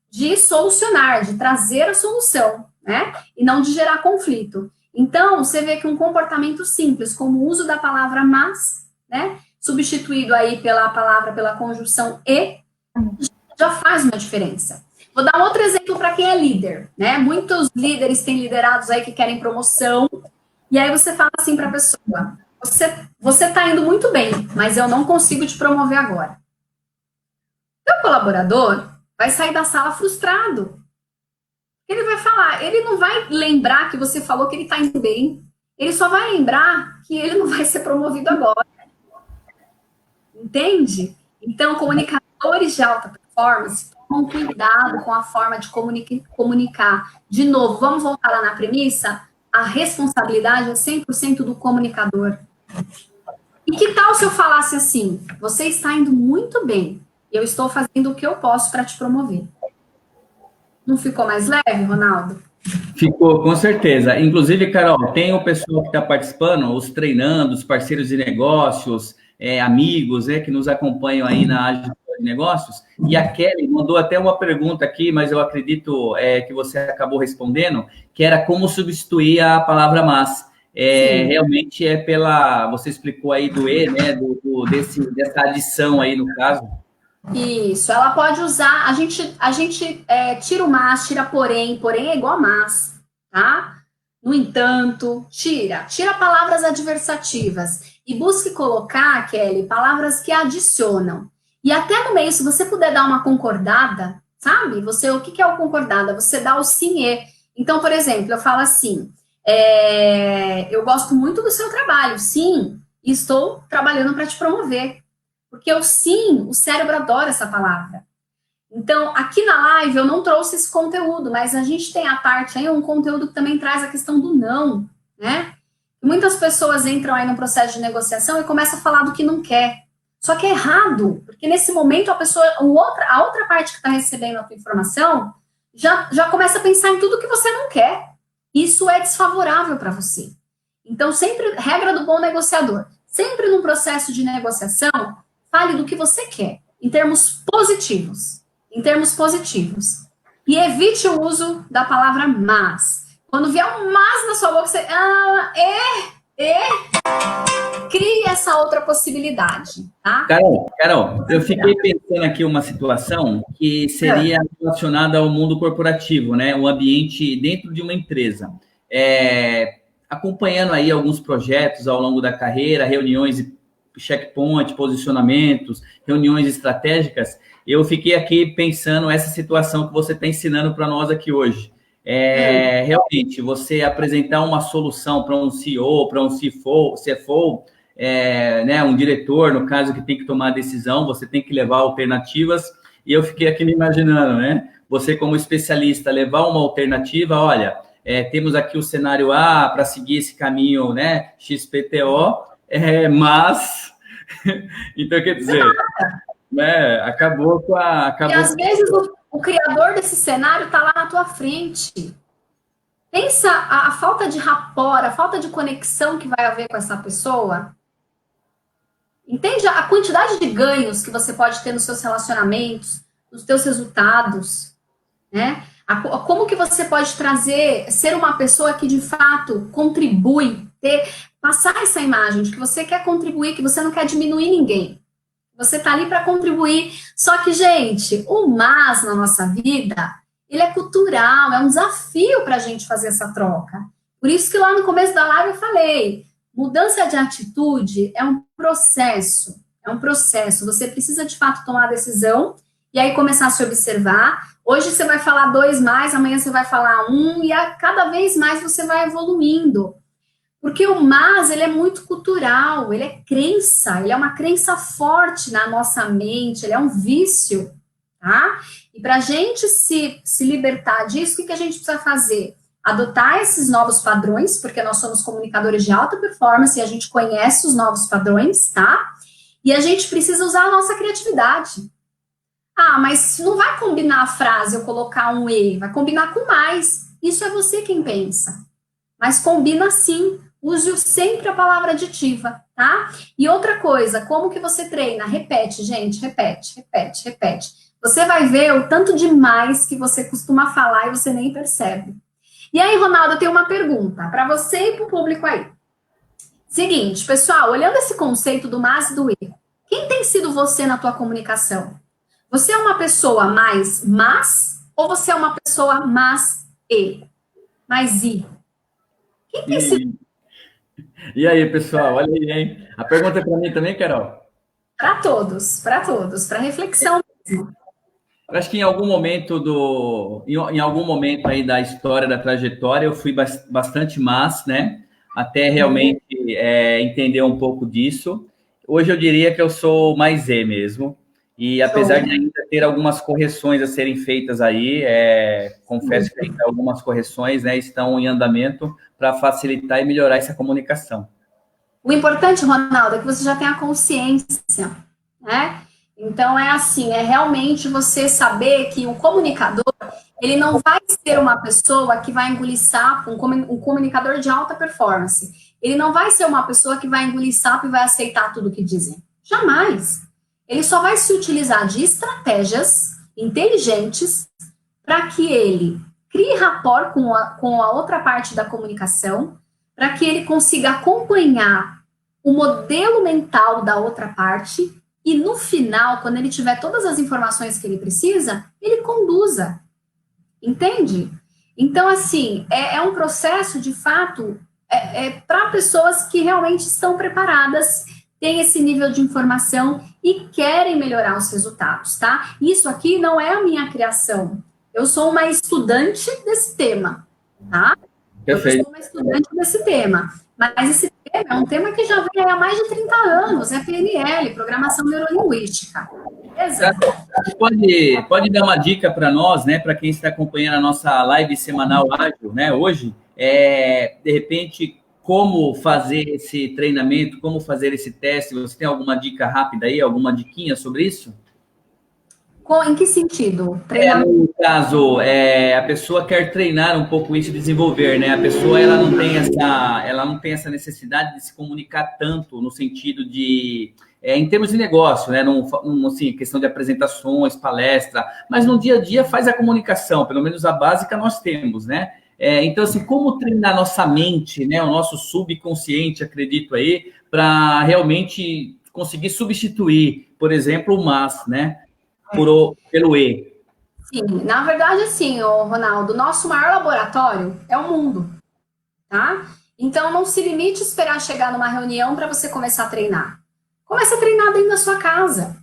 de solucionar, de trazer a solução, né? E não de gerar conflito. Então, você vê que um comportamento simples, como o uso da palavra mas, né? Substituído aí pela conjunção e, já faz uma diferença. Vou dar um outro exemplo para quem é líder, né? Muitos líderes têm liderados aí que querem promoção, e aí você fala assim para a pessoa, você está indo muito bem, mas eu não consigo te promover agora. O colaborador vai sair da sala frustrado. Ele vai falar, ele não vai lembrar que você falou que ele está indo bem, ele só vai lembrar que ele não vai ser promovido agora. Entende? Então, comunicadores de alta performance tomam cuidado com a forma de comunicar. De novo, vamos voltar lá na premissa? A responsabilidade é 100% do comunicador. E que tal se eu falasse assim, você está indo muito bem, eu estou fazendo o que eu posso para te promover. Não ficou mais leve, Ronaldo? Ficou, com certeza. Inclusive, Carol, tem o pessoal que está participando, os treinando, os parceiros de negócios, amigos, que nos acompanham aí na área de negócios. E a Kelly mandou até uma pergunta aqui, mas eu acredito que você acabou respondendo, que era como substituir a palavra mas. Realmente você explicou aí do e, né, dessa adição aí no caso. Isso, ela pode usar, a gente tira o mas, tira porém é igual a mas, tá? No entanto, tira palavras adversativas e busque colocar, Kelly, palavras que adicionam. E até no meio, se você puder dar uma concordada, sabe? O que é o concordada? Você dá o sim e. Então, por exemplo, eu falo assim, eu gosto muito do seu trabalho, sim, e estou trabalhando para te promover. Porque o sim, o cérebro adora essa palavra. Então, aqui na live eu não trouxe esse conteúdo, mas a gente tem a parte aí, um conteúdo que também traz a questão do não, né? Muitas pessoas entram aí no processo de negociação e começam a falar do que não quer. Só que é errado, porque nesse momento a outra parte que está recebendo a tua informação já começa a pensar em tudo que você não quer. Isso é desfavorável para você. Então, sempre, regra do bom negociador, sempre num processo de negociação, fale do que você quer, em termos positivos. E evite o uso da palavra mas. Quando vier um mas na sua boca, você... crie essa outra possibilidade, tá? Carol, eu fiquei pensando aqui uma situação que seria relacionada ao mundo corporativo, né? O ambiente dentro de uma empresa. Acompanhando aí alguns projetos ao longo da carreira, reuniões e checkpoint, posicionamentos, reuniões estratégicas, eu fiquei aqui pensando essa situação que você está ensinando para nós aqui hoje. Realmente, você apresentar uma solução para um CEO, para um CFO, né, um diretor, no caso, que tem que tomar a decisão, você tem que levar alternativas, e eu fiquei aqui me imaginando, né? Você, como especialista, levar uma alternativa, olha, temos aqui o cenário A para seguir esse caminho, né, XPTO, mas, então, quer dizer, né, acabou com a... E às vezes o criador desse cenário está lá na tua frente. Pensa a falta de rapport, a falta de conexão que vai haver com essa pessoa. Entende a quantidade de ganhos que você pode ter nos seus relacionamentos, nos teus resultados, né? Como que você pode ser uma pessoa que de fato contribui, passar essa imagem de que você quer contribuir, que você não quer diminuir ninguém. Você está ali para contribuir. Só que, gente, o mas na nossa vida, ele é cultural, é um desafio para a gente fazer essa troca. Por isso que lá no começo da live eu falei, mudança de atitude é um processo, você precisa de fato tomar a decisão e aí começar a se observar. Hoje você vai falar 2 mais, amanhã você vai falar 1 e cada vez mais você vai evoluindo. Porque o mas, ele é muito cultural, ele é crença, ele é uma crença forte na nossa mente, ele é um vício, tá? E para a gente se libertar disso, o que a gente precisa fazer? Adotar esses novos padrões, porque nós somos comunicadores de alta performance e a gente conhece os novos padrões, tá? E a gente precisa usar a nossa criatividade. Ah, mas não vai combinar a frase eu colocar um e, vai combinar com mais. Isso é você quem pensa. Mas combina sim. Use sempre a palavra aditiva, tá? E outra coisa, como que você treina? Repete, gente, repete. Você vai ver o tanto de mais que você costuma falar e você nem percebe. E aí, Ronaldo, eu tenho uma pergunta para você e para o público aí. Seguinte, pessoal, olhando esse conceito do mas e do e, quem tem sido você na tua comunicação? Você é uma pessoa mais mas ou você é uma pessoa mais e? Mais i? Quem tem sido? E aí, pessoal, olha aí, hein? A pergunta é para mim também, Carol? Para todos, para reflexão mesmo. Eu acho que em algum momento aí da história, da trajetória, eu fui bastante mas, né? Até realmente entender um pouco disso. Hoje eu diria que eu sou mais E mesmo. E apesar de ainda ter algumas correções a serem feitas aí, confesso que ainda algumas correções, né, estão em andamento para facilitar e melhorar essa comunicação. O importante, Ronaldo, é que você já tenha consciência, né? Então, é assim, é realmente você saber que o comunicador, ele não vai ser uma pessoa que vai engolir sapo, um comunicador de alta performance. Ele não vai ser uma pessoa que vai engolir sapo e vai aceitar tudo que dizem. Jamais. Ele só vai se utilizar de estratégias inteligentes para que ele crie rapport com a outra parte da comunicação, para que ele consiga acompanhar o modelo mental da outra parte e, no final, quando ele tiver todas as informações que ele precisa, ele conduza. Entende? Então, assim, é um processo, de fato, para pessoas que realmente estão preparadas, têm esse nível de informação e querem melhorar os resultados, tá? Isso aqui não é a minha criação. Eu sou uma estudante desse tema, tá? Perfeito. Eu sou uma estudante desse tema. Mas esse tema é um tema que já vem há mais de 30 anos, é PNL, Programação Neurolinguística. Exato. Pode dar uma dica para nós, né, para quem está acompanhando a nossa live semanal ágil, né, hoje, de repente, como fazer esse treinamento, como fazer esse teste? Você tem alguma dica rápida aí, alguma diquinha sobre isso? Em que sentido? No caso, a pessoa quer treinar um pouco isso e desenvolver, né? A pessoa ela não tem essa necessidade de se comunicar tanto no sentido de, em termos de negócio, né? Assim, questão de apresentações, palestra, mas no dia a dia faz a comunicação, pelo menos a básica nós temos, né? Então, assim, como treinar nossa mente, né? O nosso subconsciente, acredito aí, para realmente conseguir substituir, por exemplo, o mas, né? Pelo E. Sim, na verdade, assim, Ronaldo, nosso maior laboratório é o mundo, tá? Então, não se limite a esperar chegar numa reunião para você começar a treinar. Comece a treinar dentro da sua casa.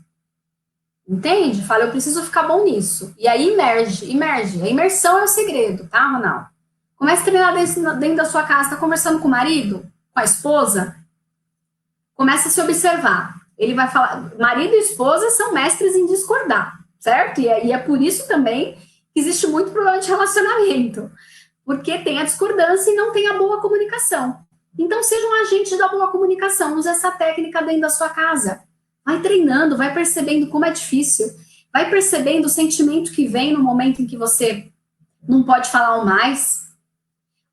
Entende? Fala, eu preciso ficar bom nisso. E aí, emerge. A imersão é o segredo, tá, Ronaldo? Comece a treinar dentro da sua casa. Está conversando com o marido? Com a esposa? Comece a se observar. Ele vai falar, marido e esposa são mestres em discordar, certo? E é por isso também que existe muito problema de relacionamento, porque tem a discordância e não tem a boa comunicação. Então, seja um agente da boa comunicação, use essa técnica dentro da sua casa. Vai treinando, vai percebendo como é difícil, vai percebendo o sentimento que vem no momento em que você não pode falar o mais,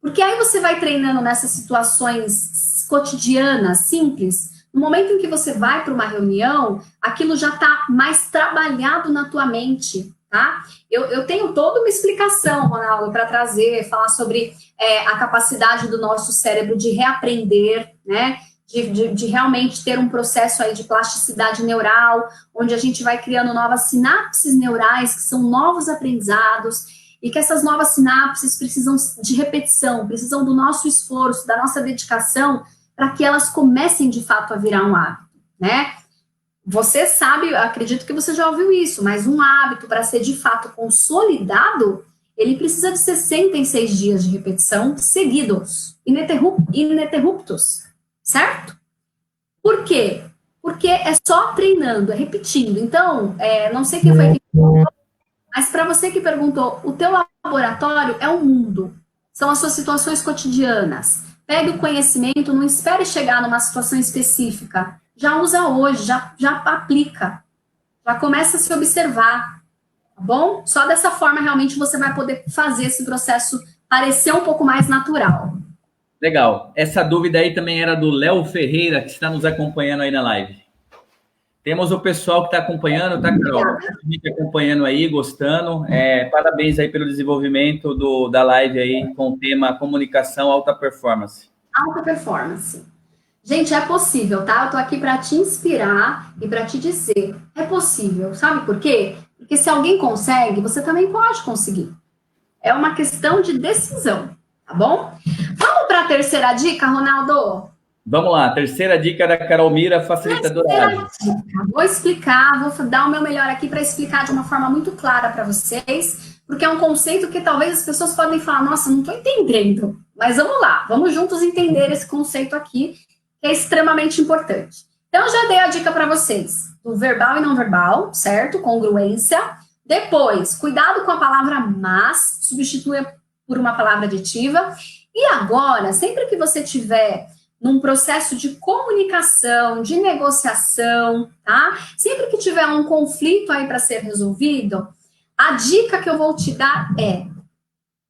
porque aí você vai treinando nessas situações cotidianas, simples. No momento em que você vai para uma reunião, aquilo já está mais trabalhado na tua mente, tá? Eu tenho toda uma explicação, Ronaldo, para trazer, falar sobre a capacidade do nosso cérebro de reaprender, né? De realmente ter um processo aí de plasticidade neural, onde a gente vai criando novas sinapses neurais, que são novos aprendizados. e que essas novas sinapses precisam de repetição, precisam do nosso esforço, da nossa dedicação, para que elas comecem de fato a virar um hábito, né? Você sabe, acredito que você já ouviu isso, mas um hábito, para ser de fato consolidado, ele precisa de 66 dias de repetição seguidos, ininterruptos, certo? Por quê? Porque é só treinando, é repetindo. Então, não sei quem foi que perguntou, mas para você que perguntou, o teu laboratório é um mundo, são as suas situações cotidianas. Pegue o conhecimento, não espere chegar numa situação específica. Já usa hoje, já aplica. Já começa a se observar, tá bom? Só dessa forma, realmente, você vai poder fazer esse processo parecer um pouco mais natural. Legal. Essa dúvida aí também era do Léo Ferreira, que está nos acompanhando aí na live. Temos o pessoal que está acompanhando, tá, Carol? Gente acompanhando aí, gostando. Parabéns aí pelo desenvolvimento da live aí com o tema comunicação alta performance. Alta performance. Gente, é possível, tá? Eu tô aqui para te inspirar e para te dizer, é possível. Sabe por quê? Porque se alguém consegue, você também pode conseguir. É uma questão de decisão, tá bom? Vamos para a terceira dica, Ronaldo? Vamos lá, terceira dica da Carol Mira, facilitadora ágil. Vou explicar, vou dar o meu melhor aqui para explicar de uma forma muito clara para vocês, porque é um conceito que talvez as pessoas podem falar, nossa, não estou entendendo. Mas vamos lá, vamos juntos entender esse conceito aqui, que é extremamente importante. Então, eu já dei a dica para vocês do verbal e não verbal, certo? Congruência. Depois, cuidado com a palavra mas, substitua por uma palavra aditiva. E agora, sempre que você tiver num processo de comunicação, de negociação, tá? Sempre que tiver um conflito aí para ser resolvido, a dica que eu vou te dar é: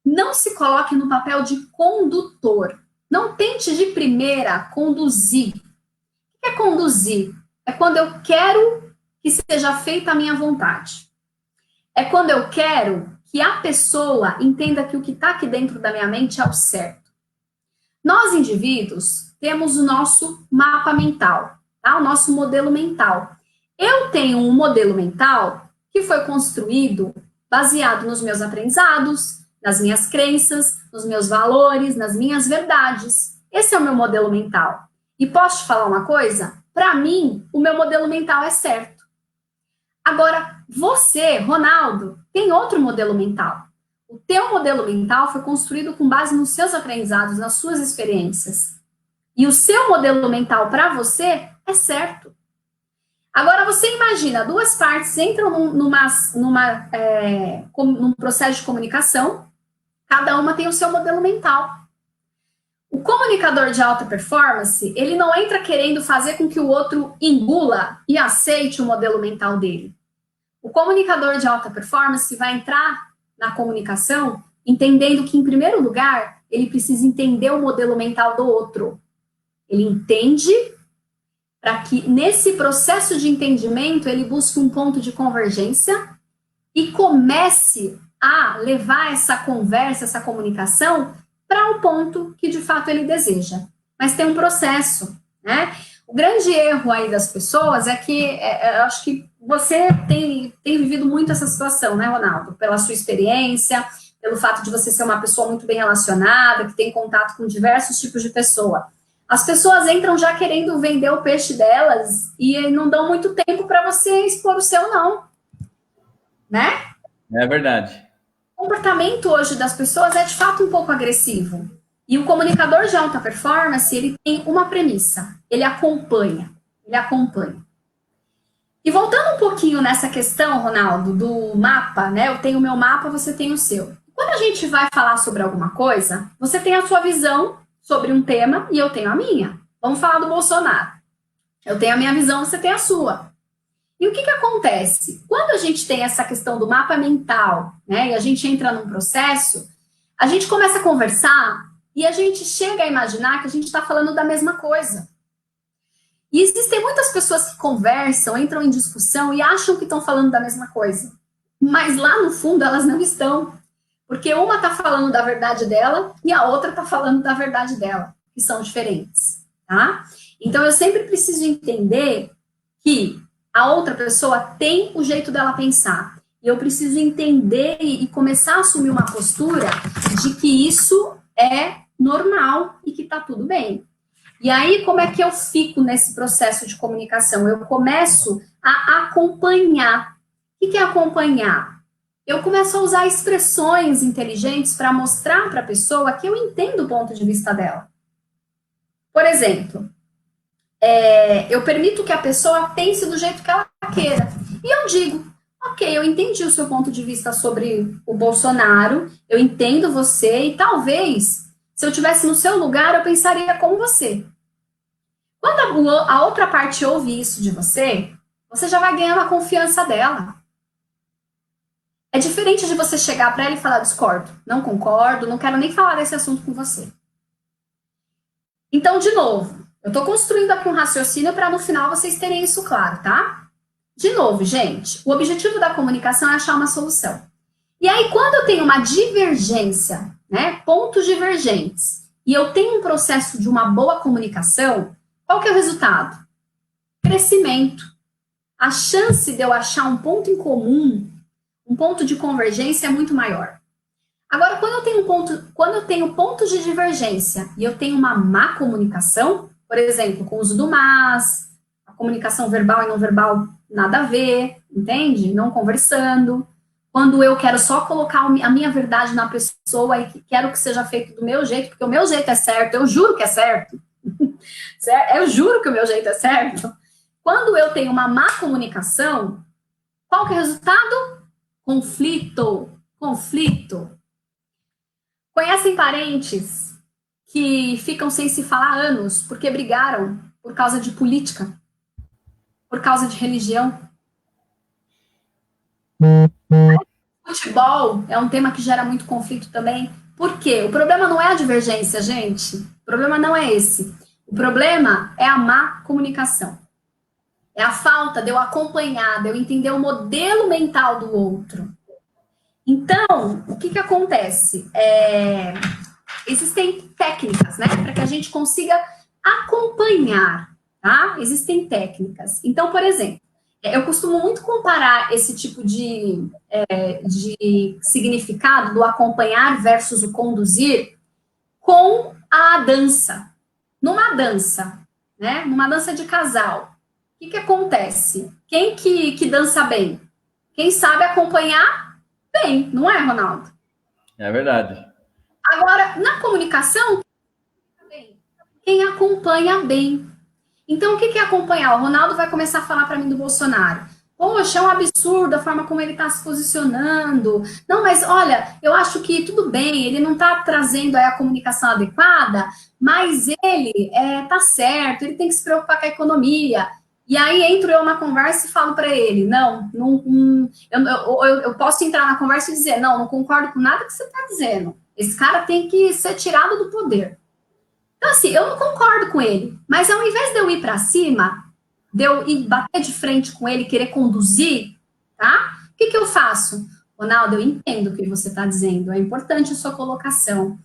não se coloque no papel de condutor. Não tente de primeira conduzir. O que é conduzir? É quando eu quero que seja feita a minha vontade. É quando eu quero que a pessoa entenda que o que está aqui dentro da minha mente é o certo. Nós, indivíduos, temos o nosso mapa mental, tá? O nosso modelo mental. Eu tenho um modelo mental que foi construído baseado nos meus aprendizados, nas minhas crenças, nos meus valores, nas minhas verdades. Esse é o meu modelo mental. E posso te falar uma coisa? Para mim, o meu modelo mental é certo. Agora, você, Ronaldo, tem outro modelo mental. O teu modelo mental foi construído com base nos seus aprendizados, nas suas experiências. E o seu modelo mental para você é certo. Agora, você imagina, duas partes entram num processo de comunicação, cada uma tem o seu modelo mental. O comunicador de alta performance, ele não entra querendo fazer com que o outro engula e aceite o modelo mental dele. O comunicador de alta performance vai entrar na comunicação entendendo que, em primeiro lugar, ele precisa entender o modelo mental do outro. Ele entende para que, nesse processo de entendimento, ele busque um ponto de convergência e comece a levar essa conversa, essa comunicação, para um ponto que, de fato, ele deseja. Mas tem um processo, né? O grande erro aí das pessoas é que, eu acho que você tem vivido muito essa situação, né, Ronaldo? Pela sua experiência, pelo fato de você ser uma pessoa muito bem relacionada, que tem contato com diversos tipos de pessoa. As pessoas entram já querendo vender o peixe delas e não dão muito tempo para você expor o seu, não. Né? É verdade. O comportamento hoje das pessoas é, de fato, um pouco agressivo. E o comunicador de alta performance, ele tem uma premissa. Ele acompanha. E voltando um pouquinho nessa questão, Ronaldo, do mapa, né? Eu tenho o meu mapa, você tem o seu. Quando a gente vai falar sobre alguma coisa, você tem a sua visão sobre um tema e eu tenho a minha. Vamos falar do Bolsonaro. Eu tenho a minha visão, você tem a sua. E o que acontece? Quando a gente tem essa questão do mapa mental, né, e a gente entra num processo, a gente começa a conversar e a gente chega a imaginar que a gente está falando da mesma coisa. E existem muitas pessoas que conversam, entram em discussão e acham que estão falando da mesma coisa. Mas lá no fundo elas não estão. Porque uma está falando da verdade dela e a outra está falando da verdade dela, que são diferentes, tá? Então, eu sempre preciso entender que a outra pessoa tem o jeito dela pensar. eu preciso entender e começar a assumir uma postura de que isso é normal e que tá tudo bem. E aí, como é que eu fico nesse processo de comunicação? Eu começo a acompanhar. O que é acompanhar? Eu começo a usar expressões inteligentes para mostrar para a pessoa que eu entendo o ponto de vista dela. Por exemplo, eu permito que a pessoa pense do jeito que ela queira. E eu digo, ok, eu entendi o seu ponto de vista sobre o Bolsonaro, eu entendo você e talvez, se eu estivesse no seu lugar, eu pensaria como você. Quando a outra parte ouve isso de você, você já vai ganhando a confiança dela. É diferente de você chegar para ela e falar, discordo, não concordo, não quero nem falar desse assunto com você. Então, de novo, eu estou construindo aqui um raciocínio para no final vocês terem isso claro, tá? De novo, gente, o objetivo da comunicação é achar uma solução. E aí, quando eu tenho uma divergência, né, pontos divergentes, e eu tenho um processo de uma boa comunicação, qual que é o resultado? Crescimento. A chance de eu achar um ponto em comum, um ponto de convergência é muito maior. Agora, quando eu tenho pontos de divergência e eu tenho uma má comunicação, por exemplo, com o uso do mas, a comunicação verbal e não verbal nada a ver, entende? Não conversando. Quando eu quero só colocar a minha verdade na pessoa e quero que seja feito do meu jeito, porque o meu jeito é certo, eu juro que é certo. Eu juro que o meu jeito é certo. Quando eu tenho uma má comunicação, qual que é o resultado? Conflito. Conhecem parentes que ficam sem se falar há anos porque brigaram por causa de política, por causa de religião? Futebol é um tema que gera muito conflito também. Por quê? O problema não é a divergência, gente. O problema não é esse. O problema é a má comunicação. É a falta de eu acompanhar, de eu entender o modelo mental do outro. Então, o que acontece? Existem técnicas, né, para que a gente consiga acompanhar, tá? Existem técnicas. Então, por exemplo, eu costumo muito comparar esse tipo de significado do acompanhar versus o conduzir com a dança. Numa dança, né? Numa dança de casal, o que acontece? Quem que dança bem? Quem sabe acompanhar bem, não é, Ronaldo? É verdade. Agora, na comunicação, quem acompanha bem. Então, o que é acompanhar? O Ronaldo vai começar a falar para mim do Bolsonaro. Poxa, é um absurdo a forma como ele está se posicionando. Não, mas olha, eu acho que tudo bem, ele não está trazendo a comunicação adequada, mas ele está certo, ele tem que se preocupar com a economia. E aí entro eu na conversa e falo para ele, eu posso entrar na conversa e dizer, não concordo com nada que você está dizendo. Esse cara tem que ser tirado do poder. Então, assim, eu não concordo com ele, mas ao invés de eu ir para cima, de eu ir bater de frente com ele, querer conduzir, tá? O que eu faço? Ronaldo, eu entendo o que você está dizendo, é importante a sua colocação.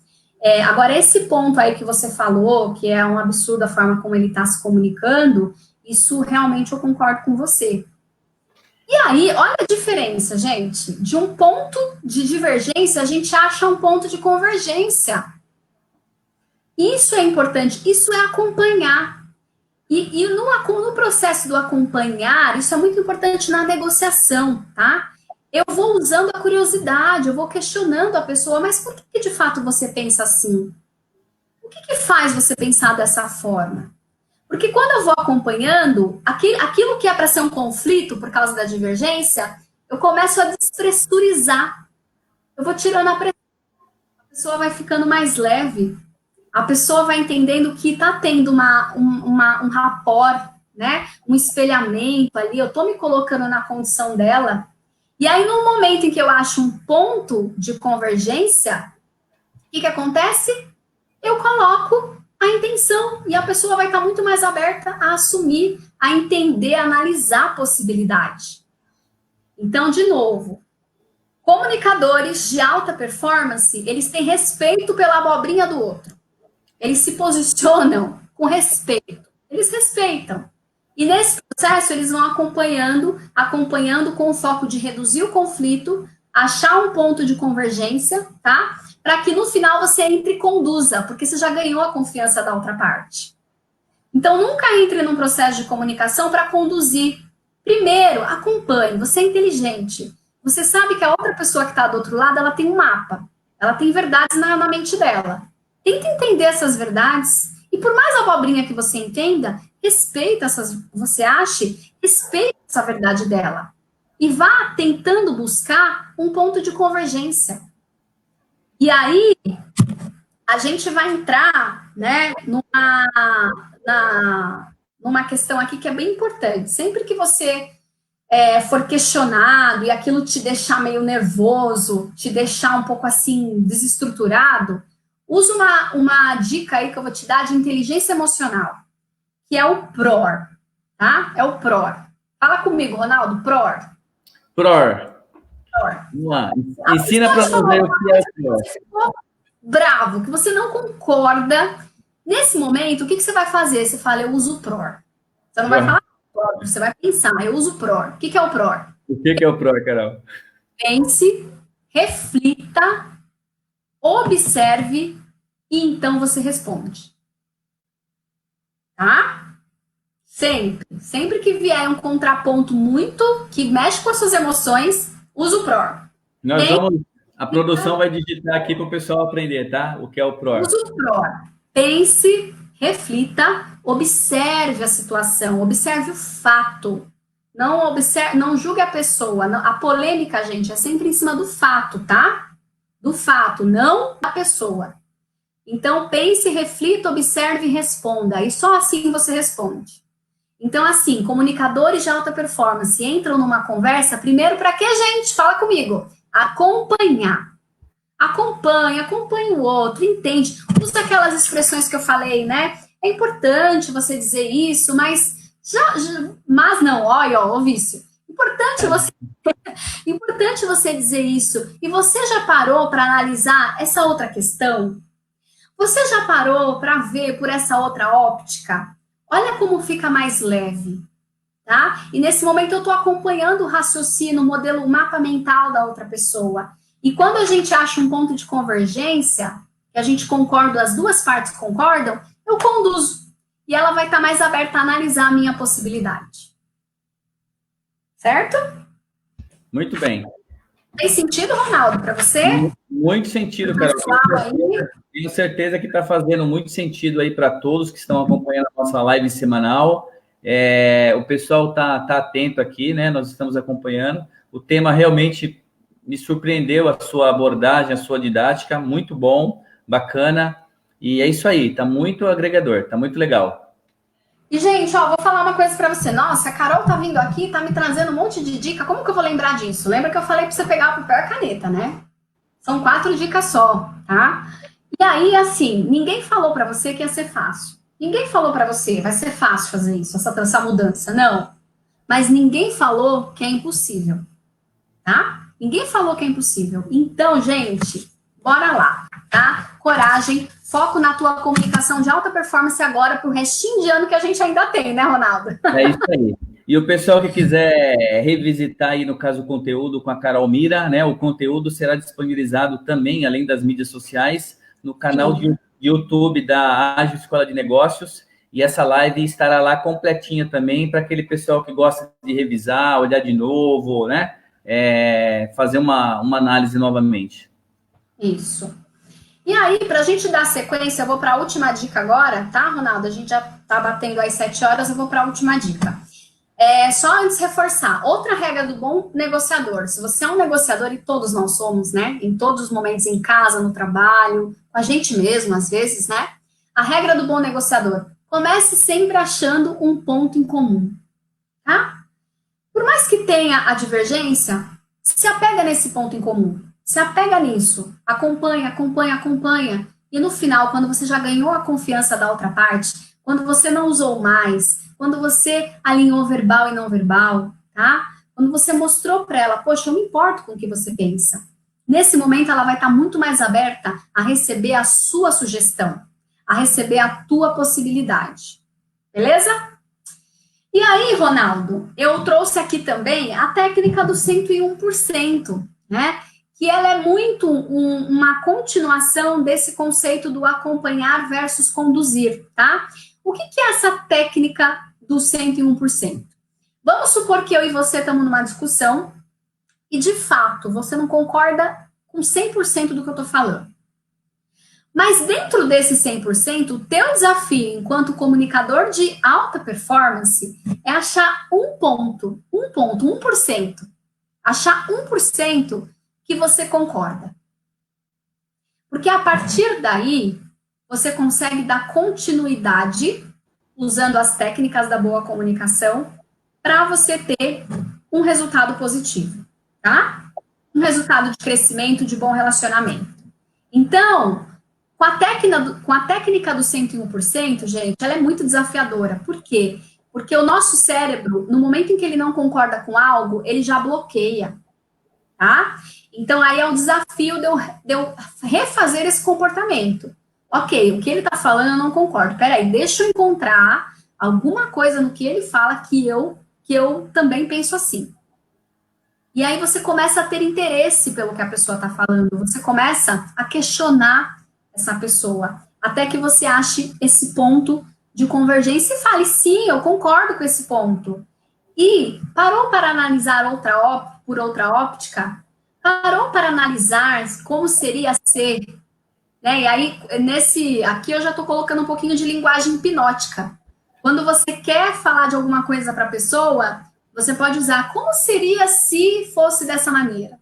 Agora, esse ponto aí que você falou, que é um absurdo a forma como ele está se comunicando, isso realmente eu concordo com você. E aí, olha a diferença, gente. De um ponto de divergência, a gente acha um ponto de convergência. Isso é importante, isso é acompanhar. E no processo do acompanhar, isso é muito importante na negociação, tá? Eu vou usando a curiosidade, eu vou questionando a pessoa, mas por que de fato você pensa assim? O que faz você pensar dessa forma? Porque quando eu vou acompanhando, aquilo que é para ser um conflito por causa da divergência, eu começo a despressurizar. Eu vou tirando a pressão, a pessoa vai ficando mais leve, a pessoa vai entendendo que está tendo um rapport, né? Um espelhamento ali, eu estou me colocando na condição dela. E aí, no momento em que eu acho um ponto de convergência, o que acontece? Eu coloco a intenção e a pessoa vai estar muito mais aberta a assumir, a entender, a analisar a possibilidade. Então, de novo, comunicadores de alta performance, eles têm respeito pela abobrinha do outro. Eles se posicionam com respeito. Eles respeitam. E nesse processo, eles vão acompanhando com o foco de reduzir o conflito, achar um ponto de convergência, tá? Para que no final você entre e conduza, porque você já ganhou a confiança da outra parte. Então, nunca entre num processo de comunicação para conduzir. Primeiro, acompanhe, você é inteligente. Você sabe que a outra pessoa que está do outro lado, ela tem um mapa. Ela tem verdades na mente dela. Tenta entender essas verdades. E por mais abobrinha que você entenda, respeita essas, você ache, respeita essa verdade dela. E vá tentando buscar um ponto de convergência. E aí, a gente vai entrar, né, numa questão aqui que é bem importante. Sempre que você for questionado e aquilo te deixar meio nervoso, te deixar um pouco assim desestruturado, usa uma dica aí que eu vou te dar de inteligência emocional, que é o PROR, tá? É o PROR. Fala comigo, Ronaldo, PROR. PROR. PROR. Vamos lá. Ensina para nós aí o que é o PROR. Bravo, que você não concorda. Nesse momento, o que você vai fazer? Você fala, eu uso o PROR. Você não vai falar PROR, você vai pensar, eu uso o PROR. O que é o PROR? O que é o PROR, Carol? Pense, reflita, observe e então você responde. Tá? Sempre que vier um contraponto muito que mexe com as suas emoções, usa o PROR. A produção vai digitar aqui para o pessoal aprender, tá? O que é o PROR. Usa o PROR. Pense, reflita, observe a situação, observe o fato. Não julgue a pessoa. A polêmica, gente, é sempre em cima do fato, tá? Do fato, não da pessoa. Então, pense, reflita, observe e responda. E só assim você responde. Então, assim, comunicadores de alta performance entram numa conversa, primeiro, para que, gente? Fala comigo. Acompanha o outro, entende. Usa aquelas expressões que eu falei, né? É importante você dizer isso, mas mas não, olha, ó, vício. Importante você dizer isso. E você já parou para analisar essa outra questão? Você já parou para ver por essa outra óptica? Olha como fica mais leve, tá? E nesse momento eu estou acompanhando o raciocínio, o modelo, o mapa mental da outra pessoa. E quando a gente acha um ponto de convergência, que a gente concorda, as duas partes concordam, eu conduzo. E ela vai estar mais aberta a analisar a minha possibilidade. Certo? Muito bem. Tem sentido, Ronaldo, para você? Muito sentido, Carol. Tenho certeza que está fazendo muito sentido aí para todos que estão acompanhando a nossa live semanal. O pessoal está atento aqui, né? Nós estamos acompanhando. O tema realmente me surpreendeu, a sua abordagem, a sua didática, muito bom, bacana. E é isso aí, está muito agregador, está muito legal. E, gente, ó, vou falar uma coisa para você. Nossa, a Carol tá vindo aqui, tá me trazendo um monte de dica. Como que eu vou lembrar disso? Lembra que eu falei para você pegar o papel e a caneta, né? São 4 dicas só, tá? E aí, assim, ninguém falou para você que ia ser fácil. Ninguém falou para você, vai ser fácil fazer isso, essa mudança. Não. Mas ninguém falou que é impossível, tá? Ninguém falou que é impossível. Então, gente, bora lá, tá? Coragem, foco na tua comunicação de alta performance agora pro restinho de ano que a gente ainda tem, né, Ronaldo? É isso aí. E o pessoal que quiser revisitar aí, no caso, o conteúdo com a Carol Mira, né? O conteúdo será disponibilizado também, além das mídias sociais, no canal de YouTube da Ágil Escola de Negócios. E essa live estará lá completinha também para aquele pessoal que gosta de revisar, olhar de novo, né? Fazer uma análise novamente. Isso. E aí, para a gente dar sequência, eu vou para a última dica agora, tá, Ronaldo? A gente já está batendo às 7 horas, eu vou para a última dica. Só antes reforçar, outra regra do bom negociador. Se você é um negociador, e todos nós somos, né? Em todos os momentos, em casa, no trabalho, com a gente mesmo, às vezes, né? A regra do bom negociador. Comece sempre achando um ponto em comum, tá? Por mais que tenha a divergência, se apega nesse ponto em comum. Se apega nisso. Acompanha. E no final, quando você já ganhou a confiança da outra parte, quando você não usou mais, quando você alinhou verbal e não verbal, tá? Quando você mostrou para ela, poxa, eu me importo com o que você pensa. Nesse momento, ela vai estar muito mais aberta a receber a sua sugestão, a receber a tua possibilidade. Beleza? E aí, Ronaldo, eu trouxe aqui também a técnica do 101%, né? Que ela é muito uma continuação desse conceito do acompanhar versus conduzir, tá? O que é essa técnica do 101%? Vamos supor que eu e você estamos numa discussão e, de fato, você não concorda com 100% do que eu estou falando. Mas dentro desse 100%, o teu desafio enquanto comunicador de alta performance é achar 1%, achar 1% que você concorda. Porque a partir daí, você consegue dar continuidade, usando as técnicas da boa comunicação, para você ter um resultado positivo, tá? Um resultado de crescimento, de bom relacionamento. Então, com a técnica do 101%, gente, ela é muito desafiadora. Por quê? Porque o nosso cérebro, no momento em que ele não concorda com algo, ele já bloqueia, tá? Então, aí é o desafio de eu refazer esse comportamento. Ok, o que ele está falando eu não concordo. Peraí, deixa eu encontrar alguma coisa no que ele fala que eu também penso assim. E aí você começa a ter interesse pelo que a pessoa está falando, você começa a questionar essa pessoa, até que você ache esse ponto de convergência e fale, sim, eu concordo com esse ponto. E parou para analisar por outra óptica? Parou para analisar como seria ser, né? E aí, aqui eu já estou colocando um pouquinho de linguagem hipnótica. Quando você quer falar de alguma coisa para a pessoa, você pode usar como seria se fosse dessa maneira.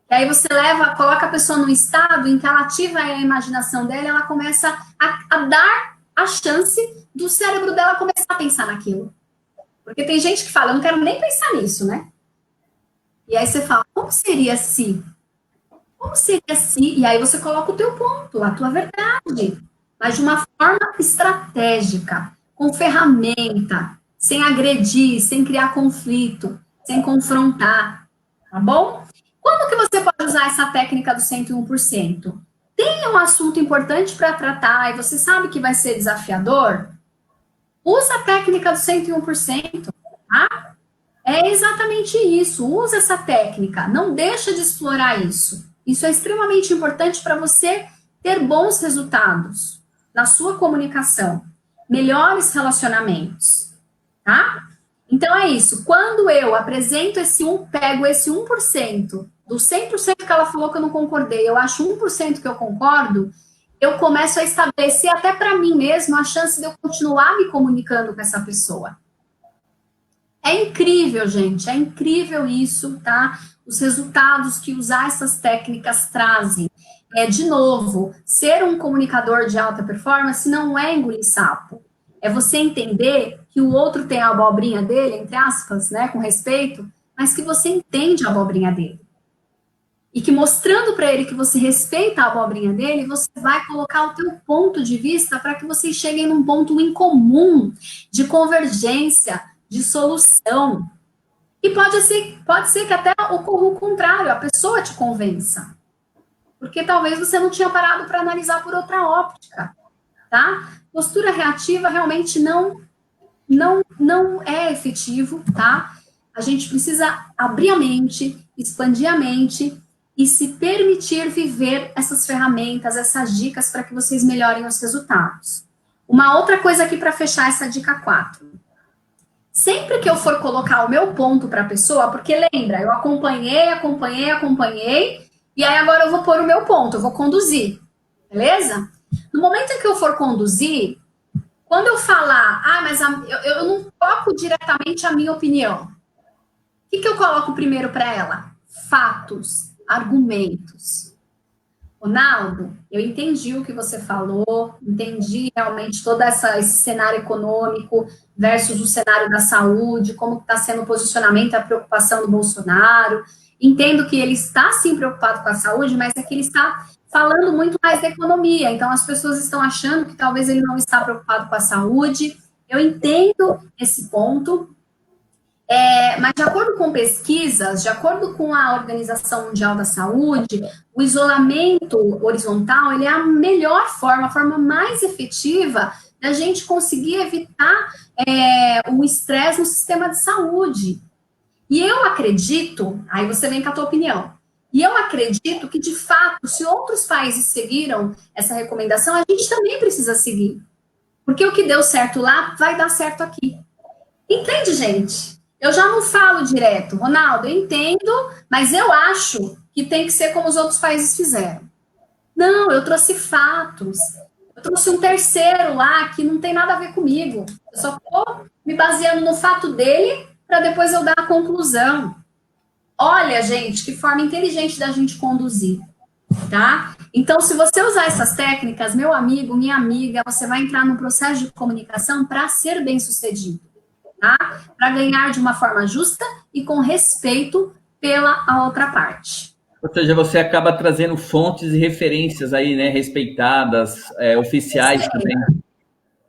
E aí você coloca a pessoa num estado em que ela ativa a imaginação dela e ela começa a dar a chance do cérebro dela começar a pensar naquilo. Porque tem gente que fala, eu não quero nem pensar nisso, né? E aí você fala, como seria se? Como seria se? E aí você coloca o teu ponto, a tua verdade. Mas de uma forma estratégica, com ferramenta, sem agredir, sem criar conflito, sem confrontar, tá bom? Quando que você pode usar essa técnica do 101%? Tem um assunto importante para tratar e você sabe que vai ser desafiador? Usa a técnica do 101%, tá? É exatamente isso, usa essa técnica, não deixa de explorar isso. Isso é extremamente importante para você ter bons resultados na sua comunicação, melhores relacionamentos, tá? Então é isso, quando eu apresento pego esse 1%, do 100% que ela falou que eu não concordei, eu acho 1% que eu concordo, eu começo a estabelecer até para mim mesmo a chance de eu continuar me comunicando com essa pessoa. É incrível, gente, é incrível isso, tá? Os resultados que usar essas técnicas trazem. De novo, ser um comunicador de alta performance não é engolir sapo. É você entender que o outro tem a abobrinha dele, entre aspas, né, com respeito, mas que você entende a abobrinha dele. E que mostrando para ele que você respeita a abobrinha dele, você vai colocar o teu ponto de vista para que vocês cheguem num ponto em comum de convergência, de solução. E pode ser que até ocorra o contrário, a pessoa te convença. Porque talvez você não tinha parado para analisar por outra óptica, tá? Postura reativa realmente não é efetivo, tá? A gente precisa abrir a mente, expandir a mente e se permitir viver essas ferramentas, essas dicas para que vocês melhorem os resultados. Uma outra coisa aqui para fechar essa dica 4. Sempre que eu for colocar o meu ponto para a pessoa, porque lembra, eu acompanhei, e aí agora eu vou pôr o meu ponto, eu vou conduzir, beleza? No momento em que eu for conduzir, quando eu falar, mas eu não coloco diretamente a minha opinião, o que eu coloco primeiro para ela? Fatos, argumentos. Ronaldo, eu entendi o que você falou, entendi realmente todo esse cenário econômico versus o cenário da saúde, como está sendo o posicionamento e a preocupação do Bolsonaro. Entendo que ele está, sim, preocupado com a saúde, mas é que ele está falando muito mais da economia. Então, as pessoas estão achando que talvez ele não está preocupado com a saúde. Eu entendo esse ponto, mas de acordo com pesquisas, de acordo com a Organização Mundial da Saúde, o isolamento horizontal ele é a melhor forma, a forma mais efetiva da gente conseguir evitar o estresse no sistema de saúde. E eu acredito, aí você vem com a tua opinião, e eu acredito que, de fato, se outros países seguiram essa recomendação, a gente também precisa seguir. Porque o que deu certo lá vai dar certo aqui. Entende, gente? Eu já não falo direto, Ronaldo, eu entendo, mas eu acho que tem que ser como os outros países fizeram. Não, eu trouxe fatos. Eu trouxe um terceiro lá que não tem nada a ver comigo. Eu só estou me baseando no fato dele para depois eu dar a conclusão. Olha, gente, que forma inteligente da gente conduzir, tá? Então, se você usar essas técnicas, meu amigo, minha amiga, você vai entrar num processo de comunicação para ser bem-sucedido, tá? Para ganhar de uma forma justa e com respeito pela a outra parte. Ou seja, você acaba trazendo fontes e referências aí, né, respeitadas, oficiais também.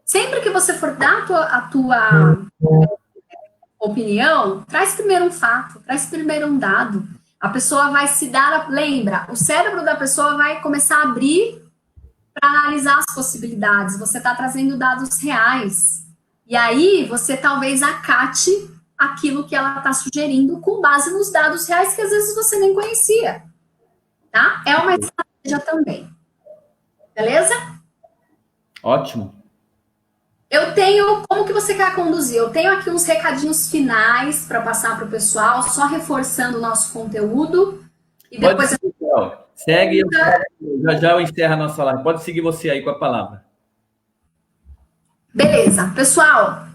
Sempre que você for dar a tua opinião, traz primeiro um fato, traz primeiro um dado. A pessoa vai se dar, lembra, o cérebro da pessoa vai começar a abrir para analisar as possibilidades. Você está trazendo dados reais. E aí você talvez acate aquilo que ela está sugerindo com base nos dados reais que às vezes você nem conhecia. Tá? É uma estratégia também. Beleza? Ótimo. Eu tenho, como que você quer conduzir? Eu tenho aqui uns recadinhos finais para passar para o pessoal, só reforçando o nosso conteúdo. E depois Pode seguir, segue, já eu encerro a nossa live. Pode seguir você aí com a palavra. Beleza, pessoal.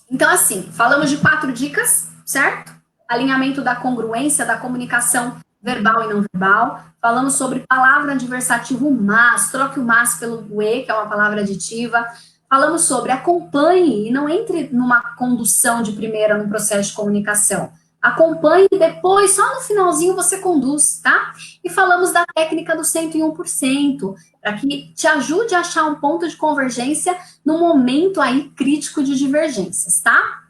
Então, assim, falamos de 4 dicas, certo? Alinhamento da congruência, da comunicação verbal e não verbal. Falamos sobre palavra adversativo mas, troque o mas pelo e, que é uma palavra aditiva. Falamos sobre acompanhe e não entre numa condução de primeira no processo de comunicação. Acompanhe e depois, só no finalzinho, você conduz, tá? E falamos da técnica do 101%, para que te ajude a achar um ponto de convergência no momento aí crítico de divergências, tá?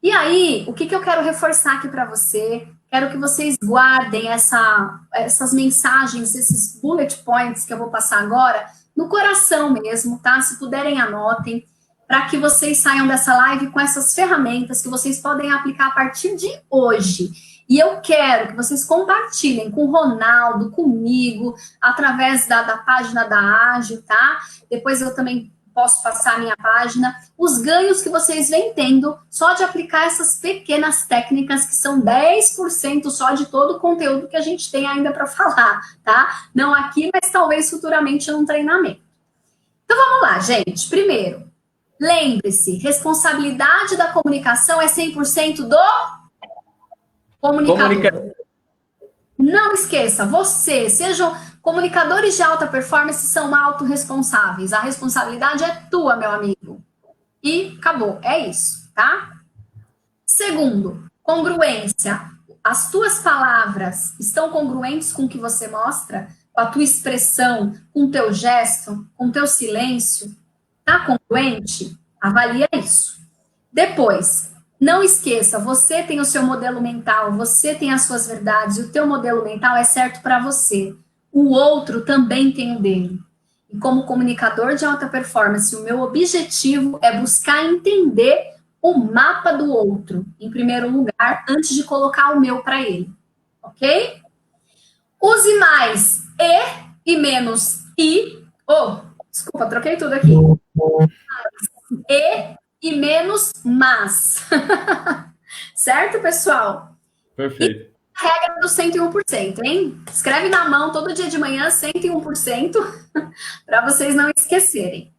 E aí, o que eu quero reforçar aqui para você? Quero que vocês guardem essas mensagens, esses bullet points que eu vou passar agora, no coração mesmo, tá? Se puderem, anotem, para que vocês saiam dessa live com essas ferramentas que vocês podem aplicar a partir de hoje. E eu quero que vocês compartilhem com o Ronaldo, comigo, através da página da Ágil, tá? Depois eu também posso passar a minha página, os ganhos que vocês vêm tendo só de aplicar essas pequenas técnicas que são 10% só de todo o conteúdo que a gente tem ainda para falar, tá? Não aqui, mas talvez futuramente num treinamento. Então vamos lá, gente. Primeiro, lembre-se, responsabilidade da comunicação é 100% do comunicador. Não esqueça, sejam comunicadores de alta performance, são autorresponsáveis. A responsabilidade é tua, meu amigo. E acabou, é isso, tá? Segundo, congruência. As tuas palavras estão congruentes com o que você mostra? Com a tua expressão, com o teu gesto, com o teu silêncio? Tá congruente? Avalia isso. Depois, não esqueça, você tem o seu modelo mental, você tem as suas verdades, e o teu modelo mental é certo para você. O outro também tem o dele. E como comunicador de alta performance, o meu objetivo é buscar entender o mapa do outro, em primeiro lugar, antes de colocar o meu para ele. Ok? Use mais e menos i. Oh, desculpa, troquei tudo aqui. E menos mas. Certo, pessoal? Perfeito. E a regra do 101%, hein? Escreve na mão todo dia de manhã 101% para vocês não esquecerem.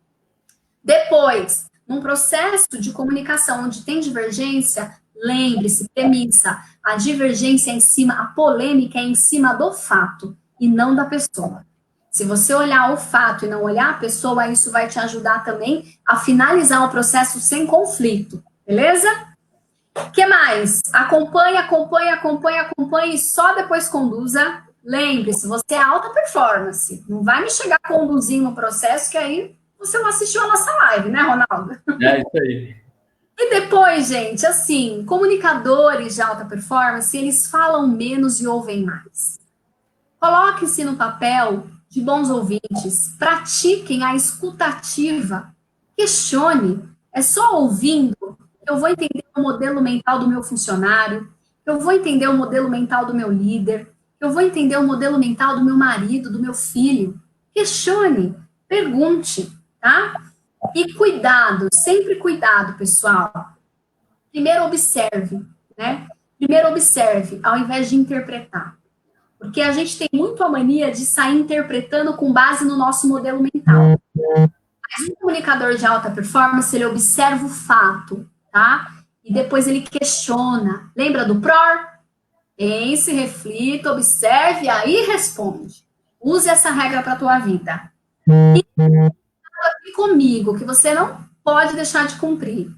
Depois, num processo de comunicação onde tem divergência, lembre-se, premissa, a divergência é em cima, a polêmica é em cima do fato e não da pessoa. Se você olhar o fato e não olhar a pessoa, isso vai te ajudar também a finalizar o processo sem conflito, beleza? O que mais? Acompanhe e só depois conduza. Lembre-se, você é alta performance. Não vai me chegar conduzindo o processo, que aí você não assistiu a nossa live, né, Ronaldo? É isso aí. E depois, gente, assim, comunicadores de alta performance, eles falam menos e ouvem mais. Coloque-se no papel de bons ouvintes, pratiquem a escutativa, Questione. É só ouvindo que eu vou entender o modelo mental do meu funcionário, que eu vou entender o modelo mental do meu líder, que eu vou entender o modelo mental do meu marido, do meu filho. Questione, pergunte, tá? E cuidado, sempre cuidado, pessoal. Primeiro observe, né? Primeiro observe, ao invés de interpretar. Porque a gente tem muito a mania de sair interpretando com base no nosso modelo mental. Mas um comunicador de alta performance, ele observa o fato, tá? E depois ele questiona. Lembra do PROR? Pense, reflita, observe, aí responde. Use essa regra para a tua vida. E comigo, que você não pode deixar de cumprir.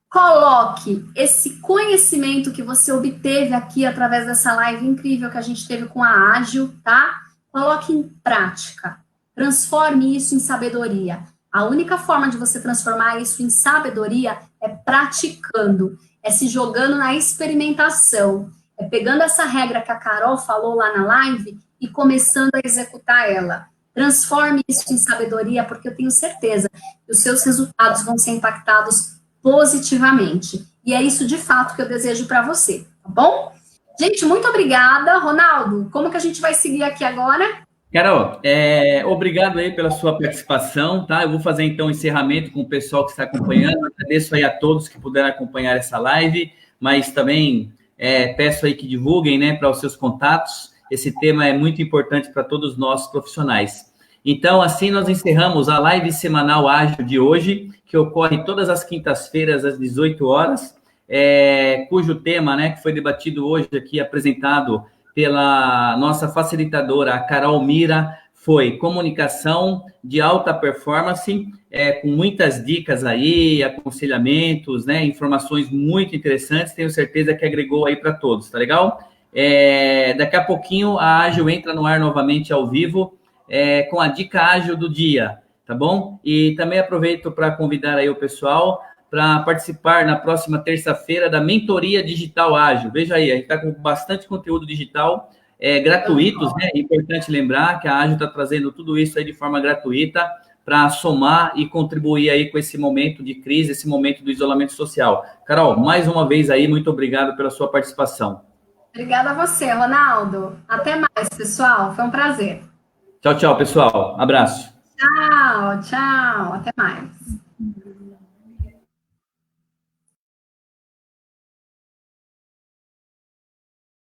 Coloque esse conhecimento que você obteve aqui através dessa live incrível que a gente teve com a Ágil, tá? Coloque em prática. Transforme isso em sabedoria. A única forma de você transformar isso em sabedoria é praticando, é se jogando na experimentação, é pegando essa regra que a Carol falou lá na live e começando a executar ela. Transforme isso em sabedoria, porque eu tenho certeza que os seus resultados vão ser impactados positivamente. E é isso de fato que eu desejo para você, tá bom? Gente, muito obrigada. Ronaldo, como que a gente vai seguir aqui agora? Carol, obrigado aí pela sua participação, tá? Eu vou fazer então o encerramento com o pessoal que está acompanhando. Agradeço aí a todos que puderam acompanhar essa live, mas também peço aí que divulguem, né, para os seus contatos. Esse tema é muito importante para todos nós profissionais. Então, assim nós encerramos a live semanal ágil de hoje, que ocorre todas as quintas-feiras às 18 horas, cujo tema, né, que foi debatido hoje aqui, apresentado pela nossa facilitadora, a Carol Mira, foi comunicação de alta performance, com muitas dicas aí, aconselhamentos, né, informações muito interessantes, tenho certeza que agregou aí para todos, tá legal? Daqui a pouquinho a Ágil entra no ar novamente ao vivo, com a dica ágil do dia, tá bom? E também aproveito para convidar aí o pessoal para participar na próxima terça-feira da Mentoria Digital Ágil. Veja aí, a gente está com bastante conteúdo digital gratuitos, né? É importante lembrar que a Ágil está trazendo tudo isso aí de forma gratuita para somar e contribuir aí com esse momento de crise, esse momento do isolamento social. Carol, mais uma vez aí, muito obrigado pela sua participação. Obrigada a você, Ronaldo. Até mais, pessoal. Foi um prazer. Tchau, tchau, pessoal. Abraço. Tchau, tchau. Até mais.